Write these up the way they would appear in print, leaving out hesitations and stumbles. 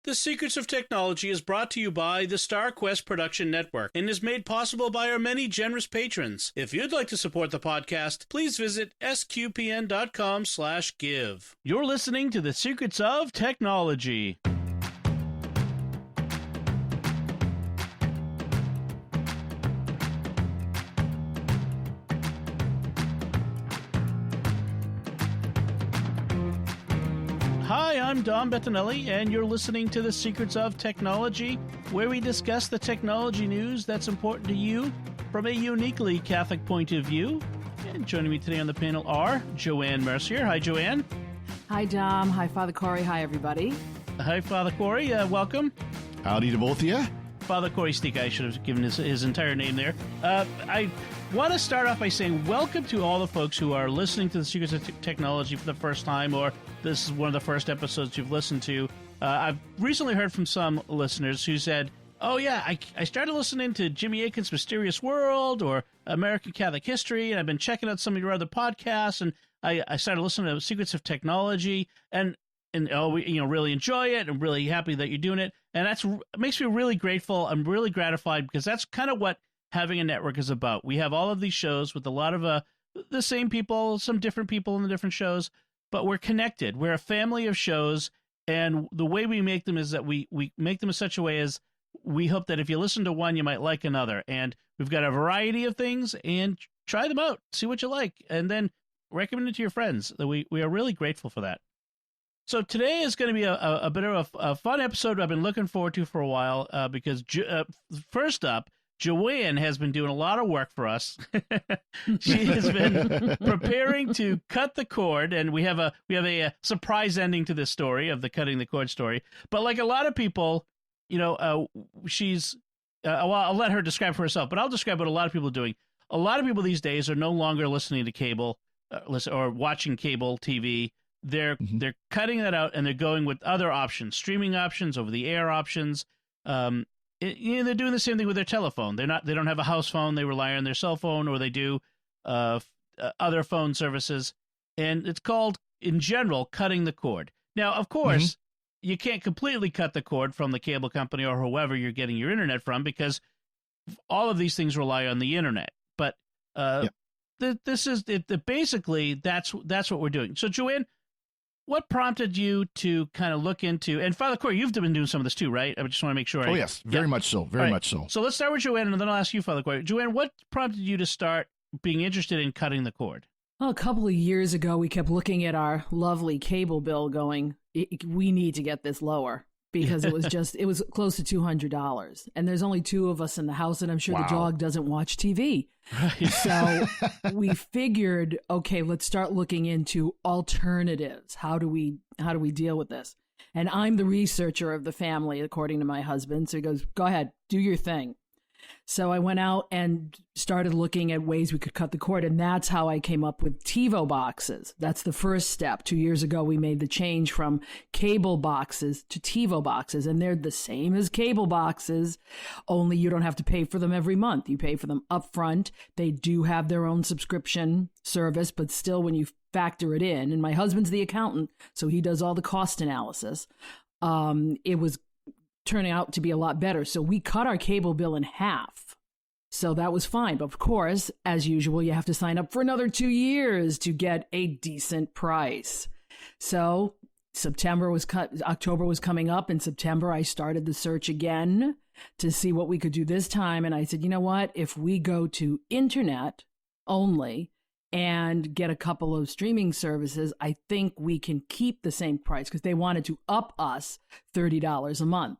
The Secrets of Technology is brought to you by the StarQuest Production Network and is made possible by our many generous patrons. If you'd like to support the podcast, please visit sqpn.com/give. You're listening to The Secrets of Technology. Hi, I'm Dom Bettinelli, and you're listening to The Secrets of Technology, where we discuss the technology news that's important to you from a uniquely Catholic point of view. And joining me today on the panel are Joanne Mercier. Hi, Joanne. Hi, Dom. Hi, Father Corey. Hi, everybody. Hi, Father Corey. Welcome. Howdy to both of you. Father Corey Steek. I should have given his entire name there. I want to start off by saying welcome to all the folks who are listening to The Secrets of Technology for the first time, or this is one of the first episodes you've listened to. I've recently heard from some listeners who said, oh yeah, I started listening to Jimmy Akin's Mysterious World or American Catholic History, and I've been checking out some of your other podcasts, and I started listening to Secrets of Technology, and we really enjoy it. I'm really happy that you're doing it, and it makes me really grateful. I'm really gratified because that's kind of what having a network is about. We have all of these shows with a lot of the same people, some different people in the different shows, but we're connected. We're a family of shows, and the way we make them is that we make them in such a way as we hope that if you listen to one, you might like another. And we've got a variety of things, and try them out, see what you like, and then recommend it to your friends. We are really grateful for that. So today is going to be a bit of a fun episode I've been looking forward to for a while because first up, Joanne has been doing a lot of work for us. She has been preparing to cut the cord, and we have a surprise ending to this story of the cutting the cord story. But like a lot of people, she's well, I'll let her describe for herself, but I'll describe what a lot of people are doing. A lot of people these days are no longer listening to cable or watching cable TV. They're cutting that out, and they're going with other options, streaming options, over-the-air options. They're doing the same thing with their telephone. They don't have a house phone. They rely on their cell phone, or they do other phone services. And it's called, in general, cutting the cord. Now, of course, you can't completely cut the cord from the cable company or whoever you're getting your internet from, because all of these things rely on the internet. But this is basically that's what we're doing. So, Joanne, what prompted you to kind of look into, and Father Corey, you've been doing some of this too, right? I just want to make sure. Oh, yes. Very much so. Very much so. So let's start with Joanne, and then I'll ask you, Father Corey. Joanne, what prompted you to start being interested in cutting the cord? Well, a couple of years ago, we kept looking at our lovely cable bill going, we need to get this lower, because it was close to $200. And there's only two of us in the house, and I'm sure the dog doesn't watch TV. Right. So we figured, okay, let's start looking into alternatives. How do we deal with this? And I'm the researcher of the family, according to my husband. So he goes, go ahead, do your thing. So I went out and started looking at ways we could cut the cord, and that's how I came up with TiVo boxes. That's the first step. 2 years ago, we made the change from cable boxes to TiVo boxes, and they're the same as cable boxes, only you don't have to pay for them every month. You pay for them upfront. They do have their own subscription service, but still, when you factor it in, and my husband's the accountant, so he does all the cost analysis, it was turning out to be a lot better. So we cut our cable bill in half. So that was fine. But of course, as usual, you have to sign up for another 2 years to get a decent price. So October was coming up. In September, I started the search again to see what we could do this time. And I said, you know what? If we go to internet only and get a couple of streaming services, I think we can keep the same price, because they wanted to up us $30 a month.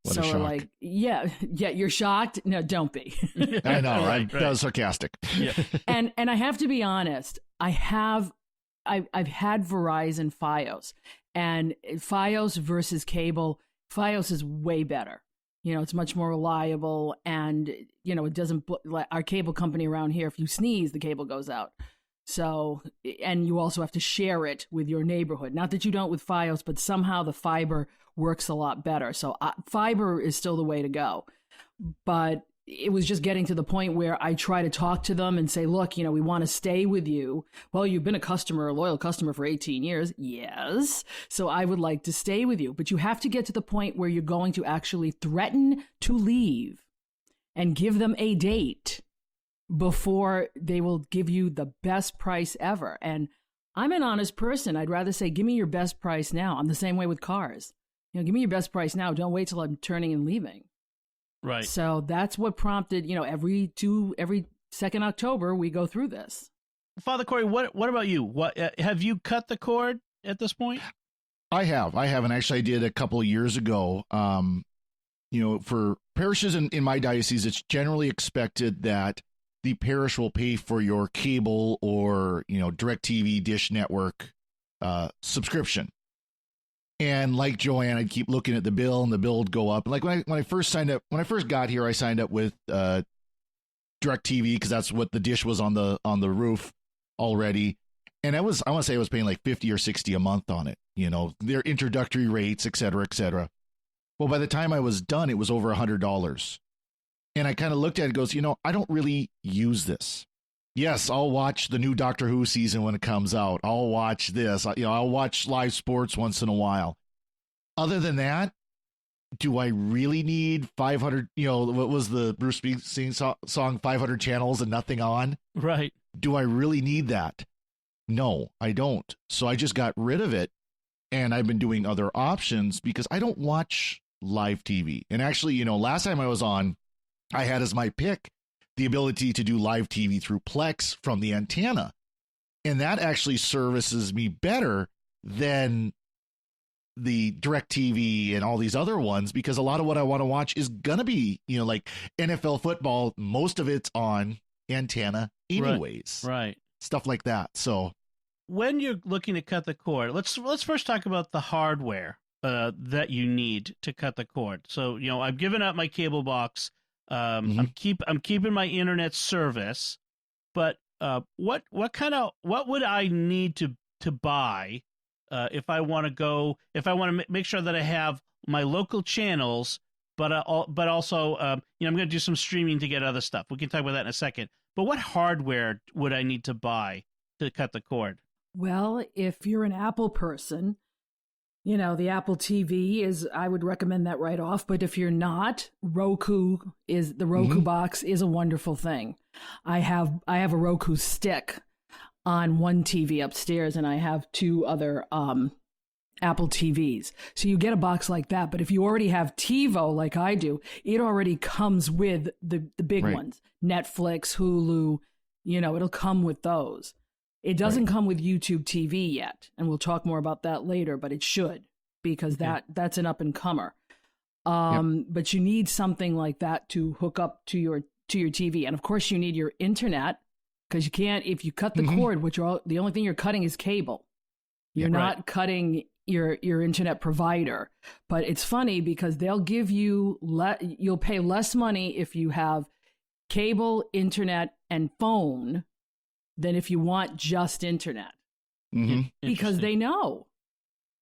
What a shock. Like, yeah, you're shocked? No, don't be. I know, right? That was sarcastic. Yeah. And I have to be honest, I've had Verizon Fios, and Fios versus cable, Fios is way better. It's much more reliable, and it doesn't, like our cable company around here, if you sneeze, the cable goes out. So, and you also have to share it with your neighborhood. Not that you don't with Fios, but somehow the fiber works a lot better. So fiber is still the way to go. But it was just getting to the point where I try to talk to them and say, look, we want to stay with you. Well, you've been a loyal customer for 18 years. Yes. So I would like to stay with you. But you have to get to the point where you're going to actually threaten to leave and give them a date before they will give you the best price ever. And I'm an honest person. I'd rather say, give me your best price now. I'm the same way with cars. Give me your best price now. Don't wait till I'm turning and leaving. Right. So that's what prompted, every second October, we go through this. Father Cory, what about you? What have you cut the cord at this point? I have. And actually I did a couple of years ago. For parishes in my diocese, it's generally expected that the parish will pay for your cable or, DirecTV, Dish Network subscription. And like Joanne, I'd keep looking at the bill, and the bill would go up. Like when I first got here, I signed up with DirecTV because that's what the dish was on the roof already. And I want to say I was paying like $50 or $60 a month on it. Their introductory rates, et cetera, et cetera. Well, by the time I was done, it was over $100. And I kind of looked at it and goes, I don't really use this. Yes, I'll watch the new Doctor Who season when it comes out. I'll watch this. I'll watch live sports once in a while. Other than that, do I really need 500? What was the Bruce Springsteen song, 500 channels and nothing on? Right. Do I really need that? No, I don't. So I just got rid of it. And I've been doing other options because I don't watch live TV. And actually, last time I was on, I had as my pick the ability to do live TV through Plex from the antenna. And that actually services me better than the DirecTV and all these other ones, because a lot of what I want to watch is going to be, like NFL football. Most of it's on antenna anyways. Right. Stuff like that. So when you're looking to cut the cord, let's first talk about the hardware that you need to cut the cord. So, I've given up my cable box. I'm keeping my internet service, but what would I need to buy if I want to make sure that I have my local channels, but also I'm going to do some streaming to get other stuff. We can talk about that in a second. But what hardware would I need to buy to cut the cord? Well, if you're an Apple person, the Apple TV I would recommend that right off. But if you're not, the Roku box is a wonderful thing. I have a Roku stick on one TV upstairs, and I have two other Apple TVs. So you get a box like that. But if you already have TiVo, like I do, it already comes with the big ones, Netflix, Hulu, it'll come with those. It doesn't come with YouTube TV yet, and we'll talk more about that later, but it should, because that's an up-and-comer. But you need something like that to hook up to your TV. And, of course, you need your internet, because you can't, if you cut the cord, the only thing you're cutting is cable. You're not cutting your internet provider. But it's funny because they'll give you, you'll pay less money if you have cable, internet, and phone than if you want just internet, because they know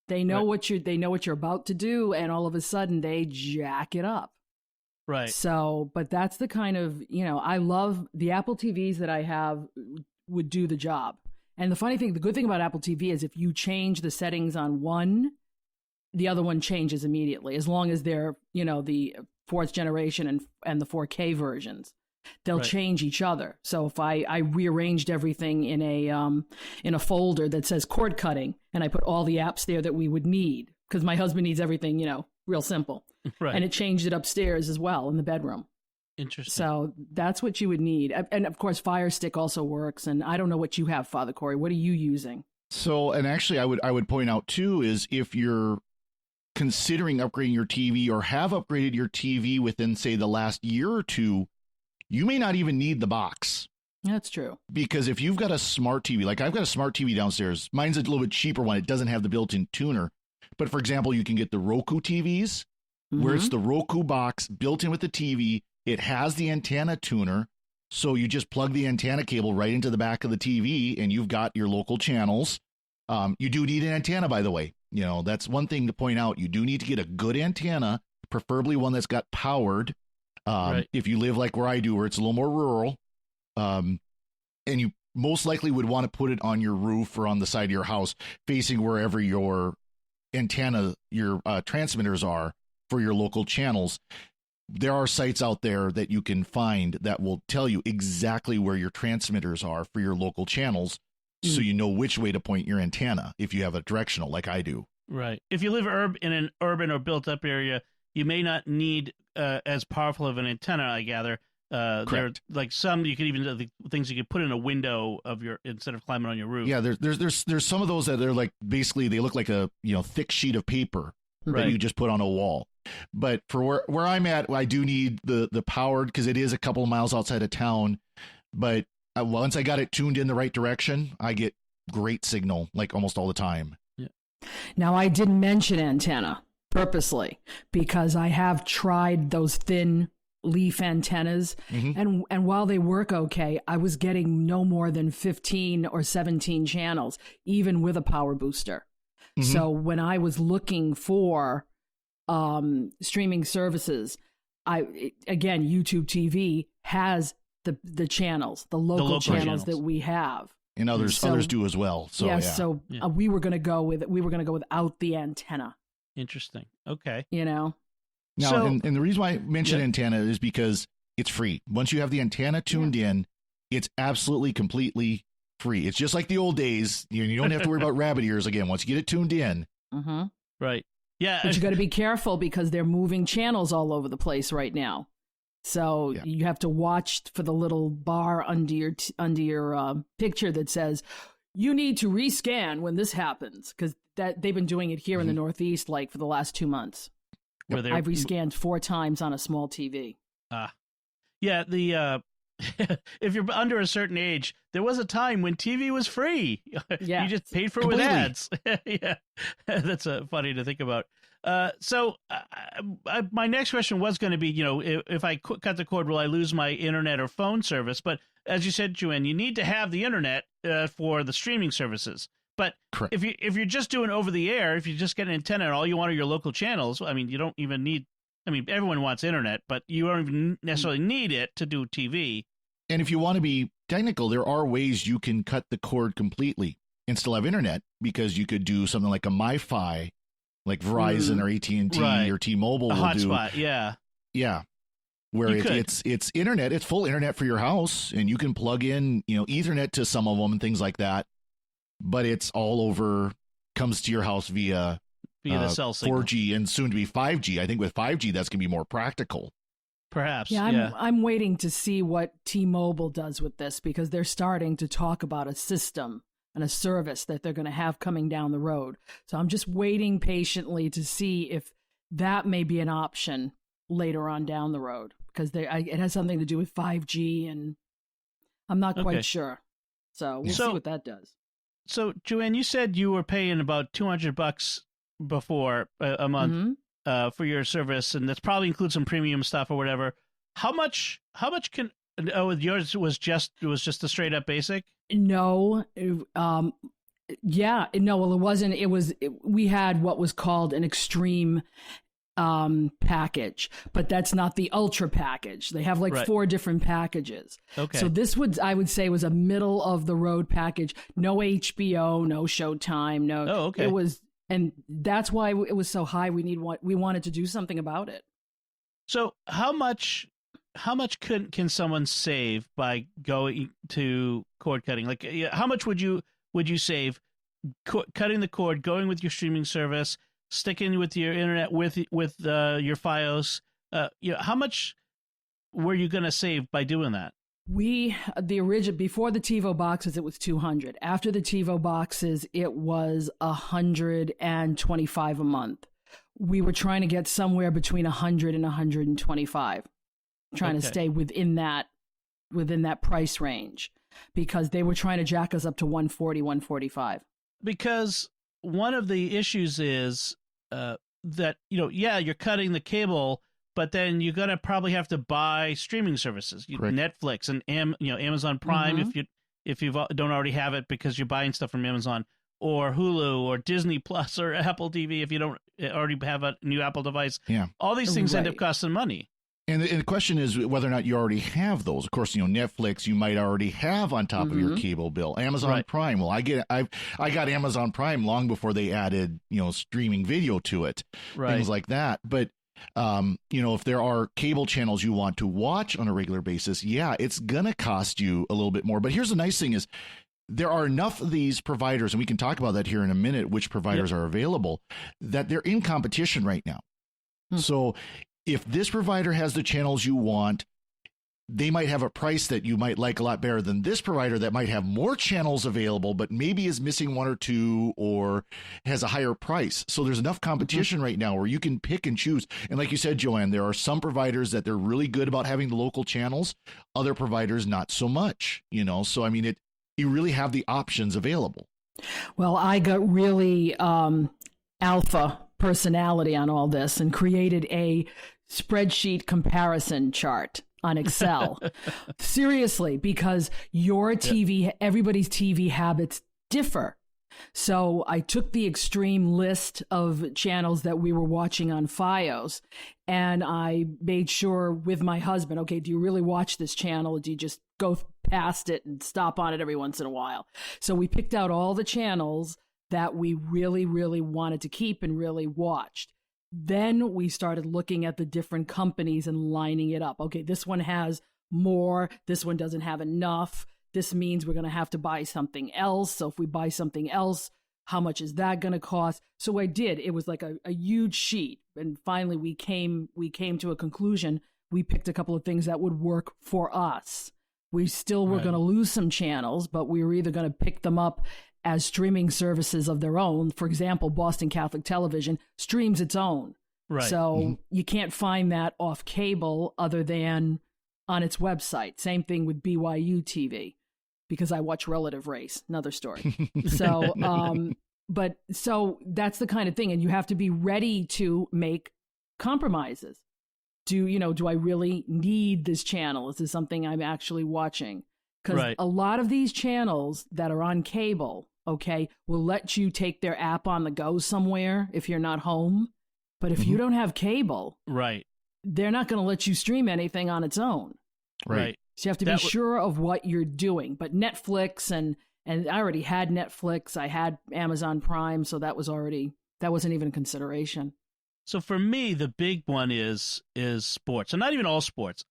what you're about to do, and all of a sudden they jack it up. Right. So, but that's the kind of, I love the Apple TVs that I have would do the job. And the good thing about Apple TV is if you change the settings on one, the other one changes immediately, as long as they're, the fourth generation and the 4K versions. They'll change each other. So if I rearranged everything in a folder that says cord cutting, and I put all the apps there that we would need, because my husband needs everything, real simple. Right. And it changed it upstairs as well in the bedroom. Interesting. So that's what you would need. And of course, Fire Stick also works. And I don't know what you have, Father Cory. What are you using? So, and actually I would point out too, is if you're considering upgrading your TV or have upgraded your TV within, say, the last year or two, you may not even need the box. That's true. Because if you've got a smart TV, like I've got a smart TV downstairs, mine's a little bit cheaper one. It doesn't have the built-in tuner. But for example, you can get the Roku TVs where it's the Roku box built in with the TV. It has the antenna tuner. So you just plug the antenna cable right into the back of the TV and you've got your local channels. You do need an antenna, by the way. That's one thing to point out. You do need to get a good antenna, preferably one that's got powered. Right. If you live like where I do, where it's a little more rural, and you most likely would want to put it on your roof or on the side of your house, facing wherever your antenna, your transmitters are for your local channels. There are sites out there that you can find that will tell you exactly where your transmitters are for your local channels, so you know which way to point your antenna if you have a directional like I do. Right. If you live in an urban or built-up area, you may not need as powerful of an antenna, I gather. There, like some, you could even the things you could put in a window of your instead of climbing on your roof. Yeah, there's some of those that are like basically they look like a thick sheet of paper that you just put on a wall. But for where I'm at, I do need the powered, because it is a couple of miles outside of town. But once I got it tuned in the right direction, I get great signal like almost all the time. Yeah. Now, I didn't mention antenna purposely because I have tried those thin leaf antennas, and while they work okay, I was getting no more than 15 or 17 channels, even with a power booster. So when I was looking for streaming services, again, YouTube TV has the channels, the local channels that we have, and others do as well. So yes, we were going to go without the antenna. Interesting. Okay. Now, and the reason why I mention antenna is because it's free. Once you have the antenna tuned in, it's absolutely completely free. It's just like the old days. You don't have to worry about rabbit ears again. Once you get it tuned in. Right. Yeah. But you got to be careful because they're moving channels all over the place right now. So you have to watch for the little bar under your picture that says you need to rescan when this happens, because they've been doing it here in the Northeast like for the last 2 months. I've rescanned 4 times on a small TV. Yeah. The if you're under a certain age, there was a time when TV was free. Yeah, you just paid for it with ads. Yeah, that's funny to think about. So my next question was going to be, if I cut the cord, will I lose my internet or phone service? But as you said, Joanne, you need to have the internet for the streaming services. But if you're just doing over the air, if you just get an antenna and all you want are your local channels, I mean, you don't even need. I mean, everyone wants internet, but you don't even necessarily need it to do TV. And if you want to be technical, there are ways you can cut the cord completely and still have internet, because you could do something like a MiFi, like Verizon or AT&T or T-Mobile will hotspot, do. Yeah. Where it's internet, it's full internet for your house, and you can plug in, Ethernet to some of them and things like that. But it's all over, comes to your house via the cell signal. 4G and soon to be 5G. I think with 5G, that's going to be more practical. Perhaps. Yeah, I'm waiting to see what T-Mobile does with this, because they're starting to talk about a system and a service that they're going to have coming down the road. So I'm just waiting patiently to see if that may be an option later on down the road, because it has something to do with 5G, and I'm not quite sure. So we'll see what that does. So, Joanne, you said you were paying about $200 before a month for your service, and that's probably includes some premium stuff or whatever. How much can? Oh, yours was just the straight up basic. No, no. Well, it wasn't. We had what was called an extreme package, but that's not the ultra package. They have like 4 different packages. Okay. So this I would say was a middle of the road package. No HBO, no Showtime, no. Oh, okay. It was, and that's why it was so high. We wanted to do something about it. So how much can someone save by going to cord cutting? Like, how much would you save cutting the cord, going with your streaming service, sticking with your internet with your FiOS? How much were you going to save by doing that? The original, before the TiVo boxes, it was $200. After the TiVo boxes, it was $125 a month. We were trying to get somewhere between $100 and $125, trying to stay within that price range, because they were trying to jack us up to $140, $145. Because one of the issues is that you're cutting the cable, but then you're gonna probably have to buy streaming services, Netflix and Amazon Prime if you don't already have it because you're buying stuff from Amazon, or Hulu or Disney Plus or Apple TV if you don't already have a new Apple device. Yeah, all these things end up costing money. And the question is whether or not you already have those. Of course, Netflix you might already have on top of your cable bill. Amazon Prime. Well, I got Amazon Prime long before they added streaming video to it, things like that. But if there are cable channels you want to watch on a regular basis, yeah, it's gonna cost you a little bit more. But here's the nice thing is there are enough of these providers, and we can talk about that here in a minute, which providers are available, that they're in competition right now. So if this provider has the channels you want, they might have a price that you might like a lot better than this provider that might have more channels available, but maybe is missing one or two or has a higher price. So there's enough competition right now where you can pick and choose. And like you said, Joanne, there are some providers that they're really good about having the local channels, other providers not so much, So, I mean, you really have the options available. Well, I got really alpha personality on all this and created a spreadsheet comparison chart on Excel. Seriously, because your TV, everybody's TV habits differ. So I took the extreme list of channels that we were watching on Fios, and I made sure with my husband, okay, do you really watch this channel, or do you just go past it and stop on it every once in a while? So we picked out all the channels that we really, really wanted to keep and really watched. Then we started looking at the different companies and lining it up. Okay, this one has more, this one doesn't have enough. This means we're going to have to buy something else. So if we buy something else, how much is that going to cost? So I did. It was like a huge sheet. And finally we came to a conclusion. We picked a couple of things that would work for us. We still were going to lose some channels, but we were either going to pick them up as streaming services of their own. For example, Boston Catholic Television streams its own. Right. So you can't find that off cable other than on its website. Same thing with BYU TV, because I watch Relative Race, another story. So, so that's the kind of thing. And you have to be ready to make compromises. Do I really need this channel? Is this something I'm actually watching? Because a lot of these channels that are on cable, will let you take their app on the go somewhere if you're not home. But if you don't have cable, they're not going to let you stream anything on its own. Right. So you have to be sure of what you're doing. But Netflix, and I already had Netflix, I had Amazon Prime, so that wasn't even a consideration. So for me, the big one is sports, and not even all sports.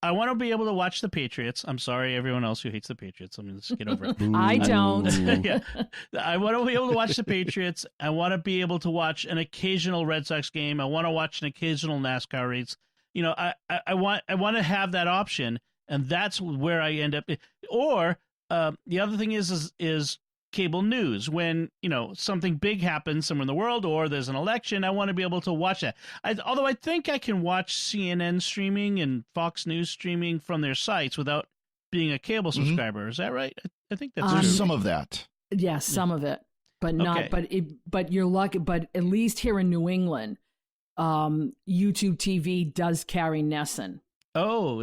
I want to be able to watch the Patriots. I'm sorry, everyone else who hates the Patriots. I'm going to get over it. I don't. Yeah. I want to be able to watch the Patriots. I want to be able to watch an occasional Red Sox game. I want to watch an occasional NASCAR race. I want to have that option, and that's where I end up. Or the other thing is cable news. When something big happens somewhere in the world, or there's an election, I want to be able to watch that. Although I think I can watch CNN streaming and Fox News streaming from their sites without being a cable subscriber. Is that right? I think that's true. Some of that. Yes, some of it, but not. But you're lucky. But at least here in New England, YouTube TV does carry NESN. Oh,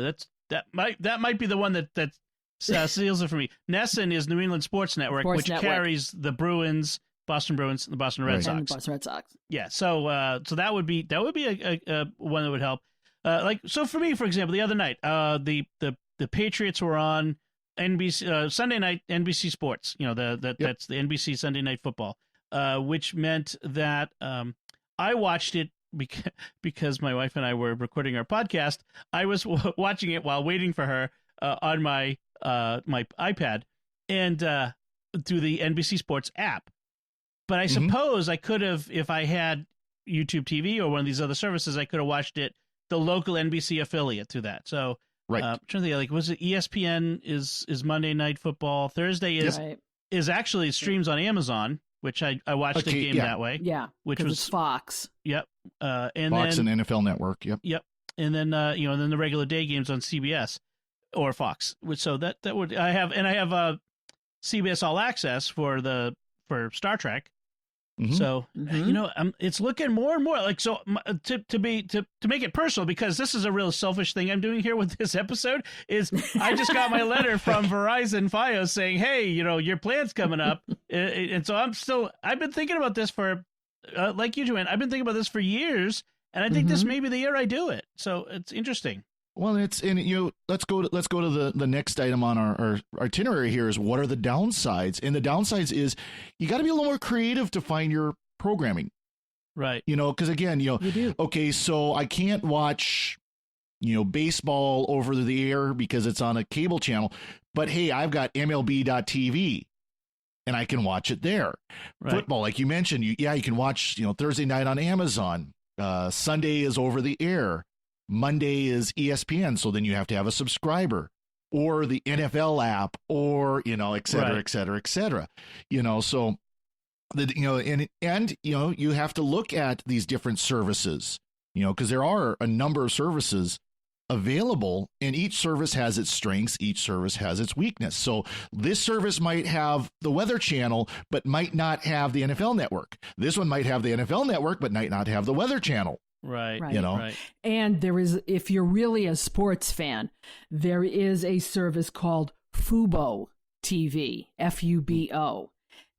that might be the one that seals it for me. NESN is New England Sports Network, which carries the Bruins, Boston Bruins, and the Boston Red Sox. And the Boston Red Sox. Yeah, so that would be a one that would help. So for me, for example, the other night, the Patriots were on NBC Sunday night, NBC Sports. That's the NBC Sunday Night Football, which meant that I watched it because my wife and I were recording our podcast. I was watching it while waiting for her on my iPad and through the NBC Sports app. But I suppose I could have, if I had YouTube TV or one of these other services, I could have watched it, the local NBC affiliate through that. So I'm trying to think, was it ESPN is Monday Night Football? Thursday is actually streams on Amazon, which I watched the game that way. Yeah, which was it's Fox. Yep. And Fox then, and NFL Network. Yep. Yep. And then and then the regular day games on CBS. Or Fox, so that would I have CBS All Access for Star Trek. So it's looking more and more like to make it personal, because this is a real selfish thing I'm doing here with this episode. Is I just got my letter from Verizon Fios saying, hey, your plan's coming up, and so I've been thinking about this for like you, Joanne. I've been thinking about this for years. And I think this may be the year I do it. So it's interesting. Well, let's go to the next item on our itinerary here is what are the downsides? And the downsides is you got to be a little more creative to find your programming. Right. Because again, You do. okay, so I can't watch, baseball over the air because it's on a cable channel, but hey, I've got MLB.TV and I can watch it there. Right. Football, like you mentioned, you can watch, Thursday night on Amazon. Sunday is over the air. Monday is ESPN, so then you have to have a subscriber or the NFL app or, et cetera, Right. et cetera, et cetera. So you have to look at these different services, because there are a number of services available and each service has its strengths. Each service has its weakness. So this service might have the Weather Channel, but might not have the NFL Network. This one might have the NFL Network, but might not have the Weather Channel. Right. Right. Right. And there is, if you're really a sports fan, there is a service called Fubo TV, Fubo,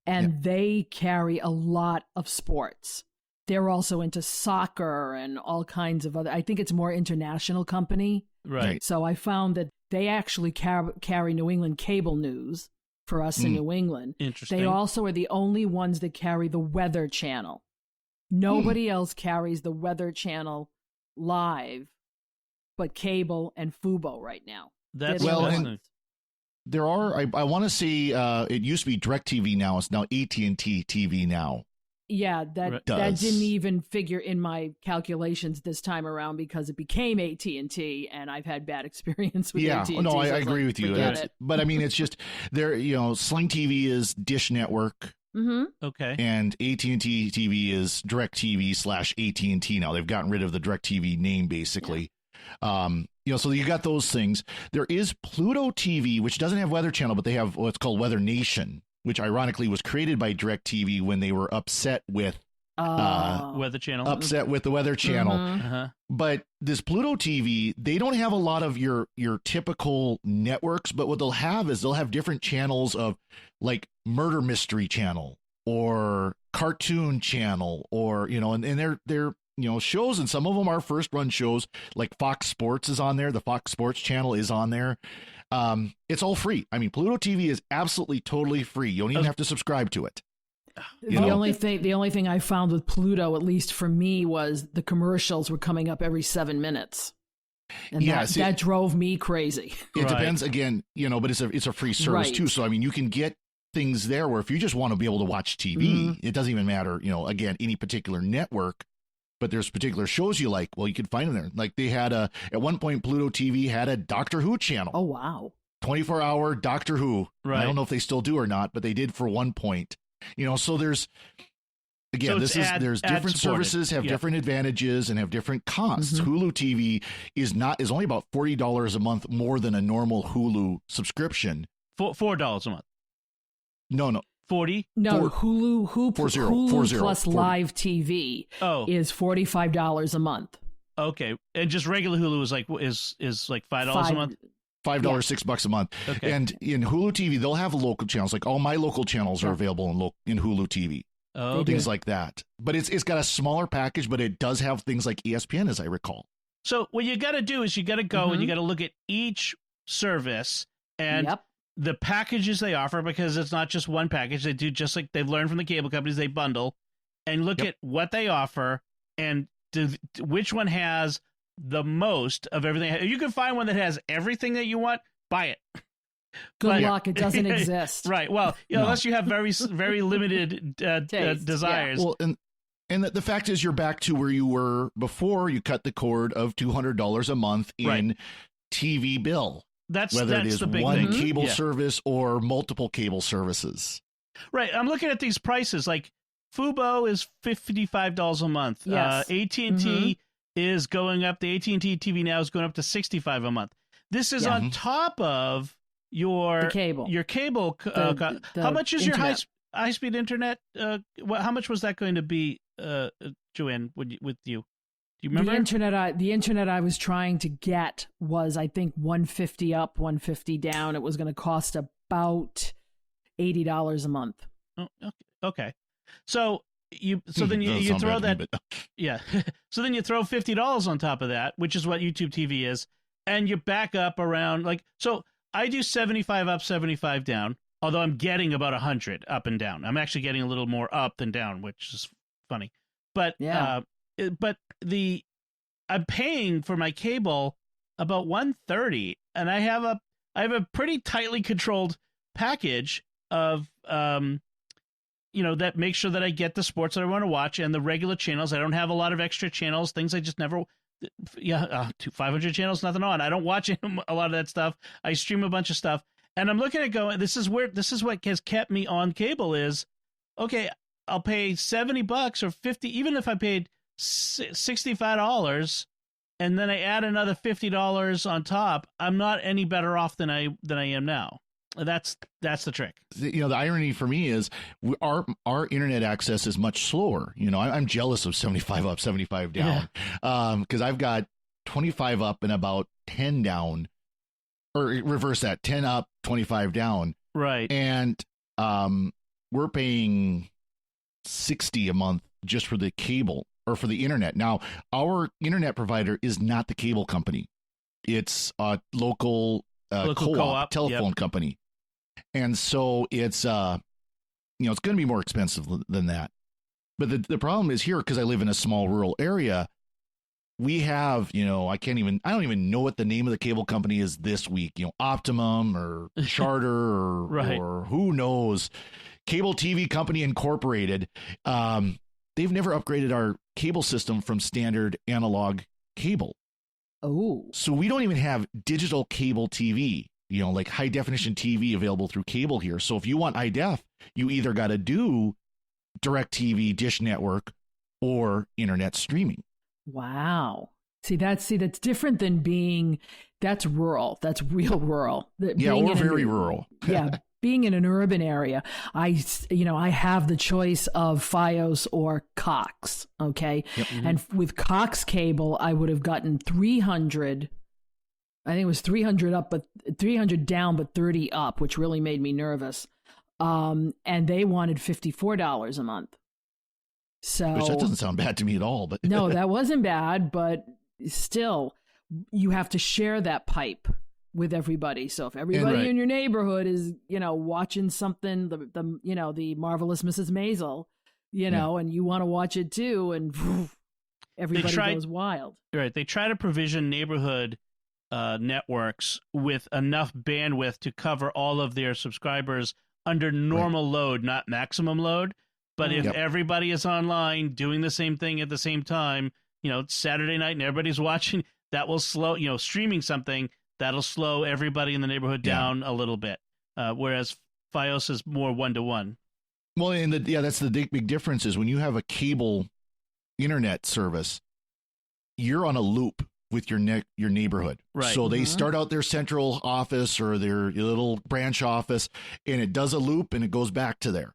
and they carry a lot of sports. They're also into soccer and all kinds of other, I think it's a more international company. Right. So I found that they actually carry New England cable news for us in New England. Interesting. They also are the only ones that carry the Weather Channel. Nobody else carries the Weather Channel live, but cable and Fubo right now. That's They're the Well, only and- ones. There are, I want to say, it used to be DirecTV now. It's now AT&T TV now. Yeah, that Does. didn't even figure in my calculations this time around because it became AT&T, and I've had bad experience with Yeah, AT&T. no, so I it's agree like, with you. forget It's- it. But I mean, it's just there. Sling TV is Dish Network, Mm-hmm. Okay. and AT&T TV is DirecTV / AT&T now. They've gotten rid of the DirecTV name basically. So you got those things. There is Pluto TV, which doesn't have Weather Channel, but they have what's called Weather Nation, which ironically was created by DirecTV when they were upset with Weather Channel. the Weather Channel. Mhm. Uh-huh. But this Pluto TV, they don't have a lot of your typical networks, but what they'll have is they'll have different channels of like Murder Mystery Channel or Cartoon Channel or, and they're shows, and some of them are first run shows like Fox Sports is on there. The Fox Sports channel is on there. It's all free. I mean, Pluto TV is absolutely totally free. You don't even have to subscribe to it. The only thing I found with Pluto, at least for me, was the commercials were coming up every 7 minutes, and Yeah, that, see- that drove me crazy. It Right. depends again, but it's a free service Right. too. So I mean, you can get things there where if you just want to be able to watch TV, it doesn't even matter, again, any particular network, but there's particular shows you like. Well, you could find them there. Like they had at one point, Pluto TV had a Doctor Who channel, Oh wow! 24-hour Doctor Who. Right. I don't know if they still do or not, but they did for one point. So there's. Again, So it's there's different ad-supported. services have Yeah. different advantages and have different costs. Hulu TV is only about $40 a month more than a normal Hulu subscription. $4 a month. No. 40. No, Four- Hulu 40 plus 40. live TV Oh, is $45 a month. okay. And just regular Hulu is like $5 a month. $5, $6 a month. Okay. And in Hulu TV, they'll have local channels. Like all my local channels are available in Hulu TV. Oh, They Things do. like that. But it's got a smaller package, but it does have things like ESPN, as I recall. so what you got to do is you got to go and you got to look at each service and Yep. the packages they offer, because it's not just one package. They do just like they've learned from the cable companies. They bundle and look Yep. at what they offer and which one has the most of everything. If you can find one that has everything that you want, buy it. Good But- luck. It doesn't exist. Right. Well, No. unless you have very limited Taste, desires. Well, and the fact is, you're back to where you were before you cut the cord of $200 a month in Right. TV bill, That's whether it that's is the big one thing. cable Yeah. service or multiple cable services. Right. I'm looking at these prices. Like Fubo is $55 a month. Yes. AT&T is going up. The AT&T TV Now is going up to $65 a month. This is Yeah. on top of your The cable. Your cable. The how much is internet. your high speed internet? How much was that going to be, Joanne? With you? Do you remember? The internet I was trying to get was, I think, $150 up, $150 down. It was going to cost about $80 a month. Oh, okay. So then you Doesn't sound throw bad to that me, but- yeah. So then you throw $50 on top of that, which is what YouTube TV is, and you back up around so I do 75 up, 75 down, although I'm getting about 100 up and down. I'm actually getting a little more up than down, which is funny. But Yeah. I'm paying for my cable about $130, and I have a pretty tightly controlled package of that makes sure that I get the sports that I want to watch and the regular channels. I don't have a lot of extra channels, things I just never. 500 channels, nothing on. I don't watch a lot of that stuff. I stream a bunch of stuff, and I'm looking at going. This is what has kept me on cable. Is okay. I'll pay $70 or $50, even if I paid $65, and then I add another $50 on top. I'm not any better off than I am now. That's the trick. The irony for me is our internet access is much slower. I'm jealous of 75 up, 75 down, because I've got 25 up and about 10 down, or reverse that, 10 up, 25 down. Right. And we're paying $60 a month just for the cable or for the internet. Now, our internet provider is not the cable company. It's a local co-op telephone company. And so it's it's going to be more expensive than that. But the problem is here, because I live in a small rural area, we have, I don't even know what the name of the cable company is this week, Optimum or Charter or, right. or who knows, Cable TV Company Incorporated. They've never upgraded our cable system from standard analog cable. Oh. So we don't even have digital cable TV, like high definition TV available through cable here. So if you want high def, you either got to do DirecTV, Dish Network, or internet streaming. Wow. See, that's different than that's rural. That's real rural. Yeah, or very rural. Yeah. Being in an urban area, I have the choice of FiOS or Cox. Okay. Yep. And with Cox cable, I would have gotten 300. I think it was 300 up, but 300 down, but 30 up, which really made me nervous. And they wanted $54 a month. So Which that doesn't sound bad to me at all, but no, that wasn't bad, but still, you have to share that pipe with everybody. So if everybody right. in your neighborhood is, watching something, the Marvelous Mrs. Maisel, and you want to watch it too, and everybody goes wild. Right. They try to provision neighborhood networks with enough bandwidth to cover all of their subscribers under normal load, not maximum load. But if everybody is online doing the same thing at the same time, it's Saturday night and everybody's watching, that will slow, streaming something, that'll slow everybody in the neighborhood down a little bit. Whereas FiOS is more one-to-one. Well, and that's the big difference is when you have a cable internet service, you're on a loop with your neighborhood. Right. So they start out their central office or their little branch office, and it does a loop and it goes back to there.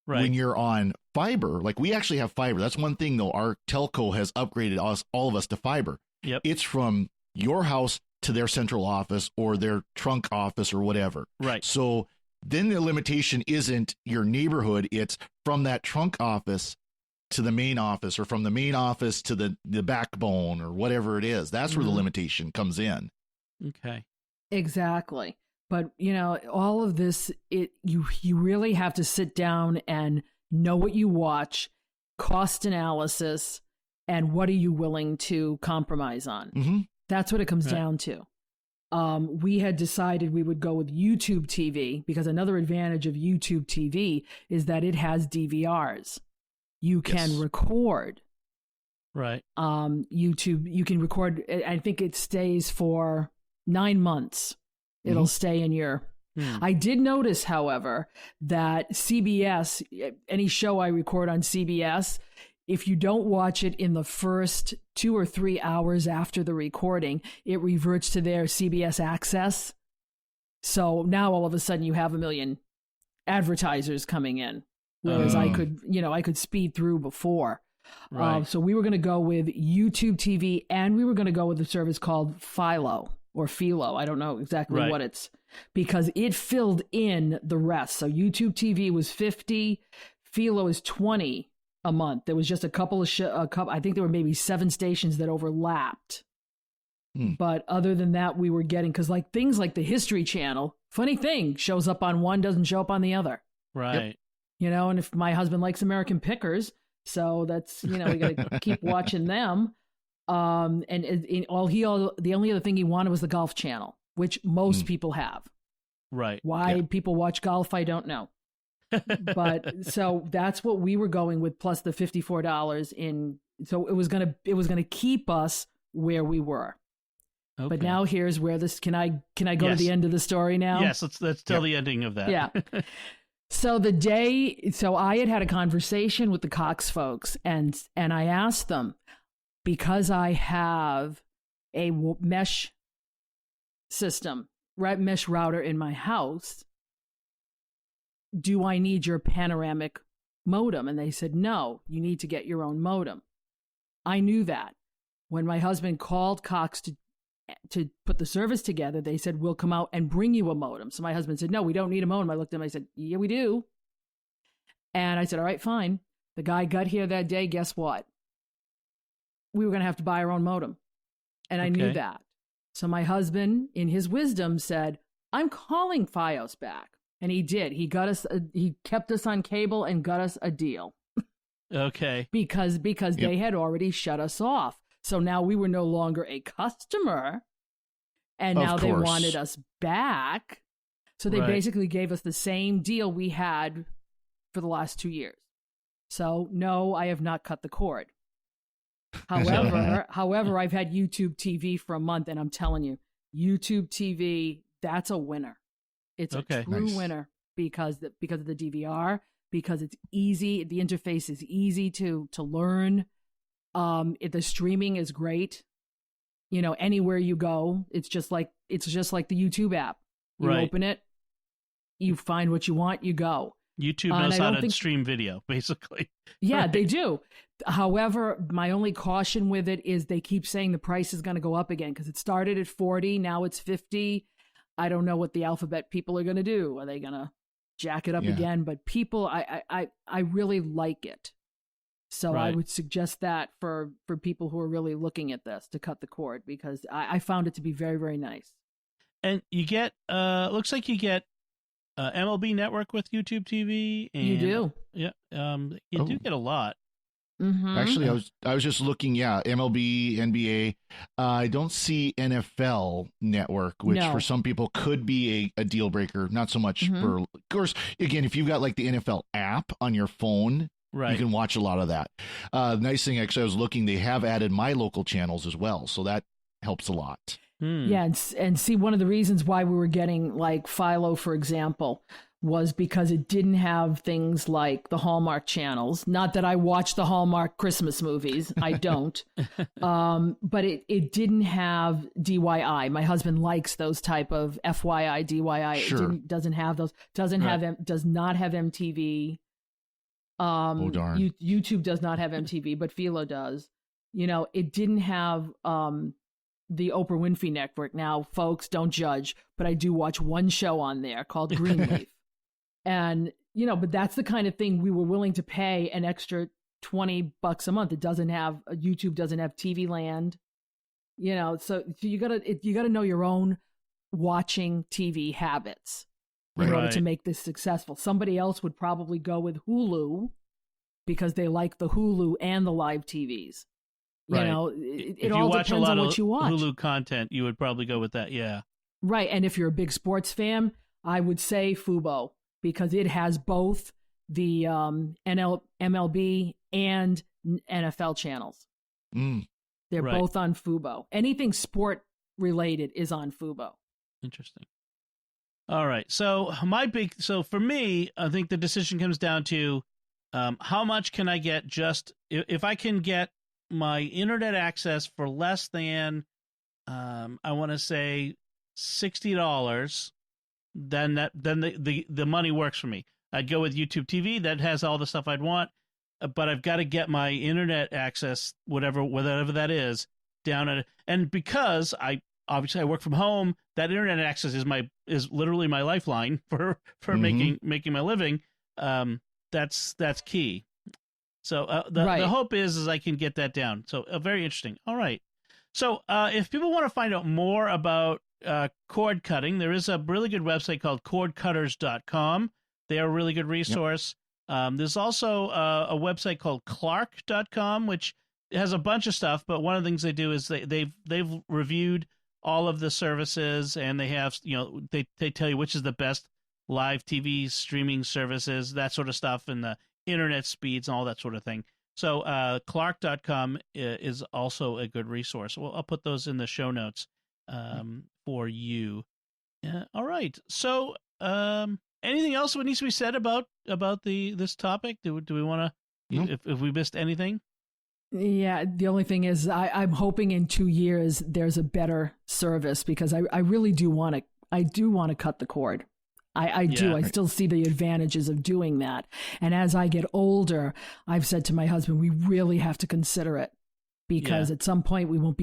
Right. When you're on fiber, like we actually have fiber. That's one thing, though. Our telco has upgraded all of us to fiber. Yep. It's from your house to their central office or their trunk office or whatever. Right. So then the limitation isn't your neighborhood. It's from that trunk office to the main office or from the main office to the backbone or whatever it is. That's where the limitation comes in. Okay. Exactly. But, all of this, you really have to sit down and know what you watch, cost analysis, and what are you willing to compromise on. Mm-hmm. That's what it comes down to. We had decided we would go with YouTube TV because another advantage of YouTube TV is that it has DVRs. You can record. Right. YouTube, you can record. I think it stays for 9 months. It'll stay in your... I did notice, however, that CBS, any show I record on CBS, if you don't watch it in the first 2 or 3 hours after the recording, it reverts to their CBS Access. So now all of a sudden you have 1 million advertisers coming in, whereas I could speed through before. Right. So we were going to go with YouTube TV, and we were going to go with a service called Philo or Philo. I don't know exactly what it's, because it filled in the rest. So YouTube TV was 50, Philo is 20 a month. There was just a couple of I think there were maybe 7 stations that overlapped. But other than that, we were getting, because like things like the History Channel, funny thing, shows up on one, doesn't show up on the other. Right. You know, and if my husband likes American Pickers, so that's, you know, we got to keep watching them. The only other thing he wanted was the Golf Channel, which most people have. Right. Why people watch golf, I don't know. But so that's what we were going with, plus the $54 in. So it was gonna keep us where we were. Okay. But now here's where this. Can I go to the end of the story now? Yes. Let's tell the ending of that. Yeah. So I had a conversation with the Cox folks, and I asked them, because I have a mesh system, mesh router in my house, do I need your panoramic modem? And they said, no, you need to get your own modem. I knew that. When my husband called Cox to put the service together, they said, we'll come out and bring you a modem. So my husband said, no, we don't need a modem. I looked at him, I said, yeah, we do. And I said, all right, fine. The guy got here that day. Guess what? We were going to have to buy our own modem. And I knew that. So my husband, in his wisdom, said, I'm calling Fios back. And he did. He kept us on cable and got us a deal. Okay. Because they had already shut us off. So now we were no longer a customer, and now they wanted us back. So they basically gave us the same deal we had for the last 2 years. So no, I have not cut the cord. However, I've had YouTube TV for a month, and I'm telling you, YouTube TV, that's a winner. It's a true winner because of the DVR, because it's easy. The interface is easy to learn. The streaming is great. You know, anywhere you go, it's just like the YouTube app. You open it, you find what you want, you go. YouTube knows how to stream video, basically. Yeah, they do. However, my only caution with it is they keep saying the price is going to go up again, because it started at $40, now it's $50. I don't know what the Alphabet people are going to do. Are they going to jack it up again? But people, I really like it. So I would suggest that for people who are really looking at this, to cut the cord, because I found it to be very, very nice. And you get, looks like you get MLB Network with YouTube TV. And, you do. Yeah. You do get a lot. Mm-hmm. Actually, I was just looking. Yeah, MLB, NBA. I don't see NFL Network, which for some people could be a deal breaker. Not so much for. Of course, again, if you've got like the NFL app on your phone, you can watch a lot of that. Nice thing, actually, I was looking. They have added my local channels as well, so that helps a lot. Yeah, and see, one of the reasons why we were getting like Philo, for example, was because it didn't have things like the Hallmark channels. Not that I watch the Hallmark Christmas movies. I don't. But it didn't have DYI. My husband likes those type of FYI, DYI. Sure. It doesn't have those. Does not have MTV. Oh, darn. YouTube does not have MTV, but Philo does. You know, it didn't have the Oprah Winfrey Network. Now, folks, don't judge, but I do watch one show on there called Greenleaf. And, you know, but that's the kind of thing we were willing to pay an extra $20 a month. It doesn't have, YouTube doesn't have TV Land, you know, so you gotta know your own watching TV habits in order to make this successful. Somebody else would probably go with Hulu because they like the Hulu and the live TVs. You know, it all depends on what you watch. Hulu content, you would probably go with that, yeah. Right, and if you're a big sports fan, I would say Fubo, because it has both the MLB and NFL channels. They're both on Fubo. Anything sport related is on Fubo. Interesting. All right. So for me, I think the decision comes down to how much can I get if I can get my internet access for less than, I want to say $60, then the money works for me. I'd go with YouTube TV. That has all the stuff I'd want, but I've got to get my internet access, whatever that is, down at, and because I work from home, that internet access is literally my lifeline for making my living. That's key. So Right. the hope is I can get that down. So very interesting. All right. So if people want to find out more about cord cutting, there is a really good website called cordcutters.com. They are a really good resource. There's also a website called clark.com, which has a bunch of stuff, but one of the things they do is they've reviewed all of the services, and they have, they tell you which is the best live TV streaming services, that sort of stuff, and the internet speeds and all that sort of thing. So clark.com is also a good resource. Well, I'll put those in the show notes for you. All right. So anything else that needs to be said about this topic? Do we want to, No. if we missed anything? Yeah, the only thing is I'm hoping in 2 years there's a better service, because I really do want to cut the cord. I do. I still see the advantages of doing that. And as I get older, I've said to my husband, we really have to consider it, because at some point we'll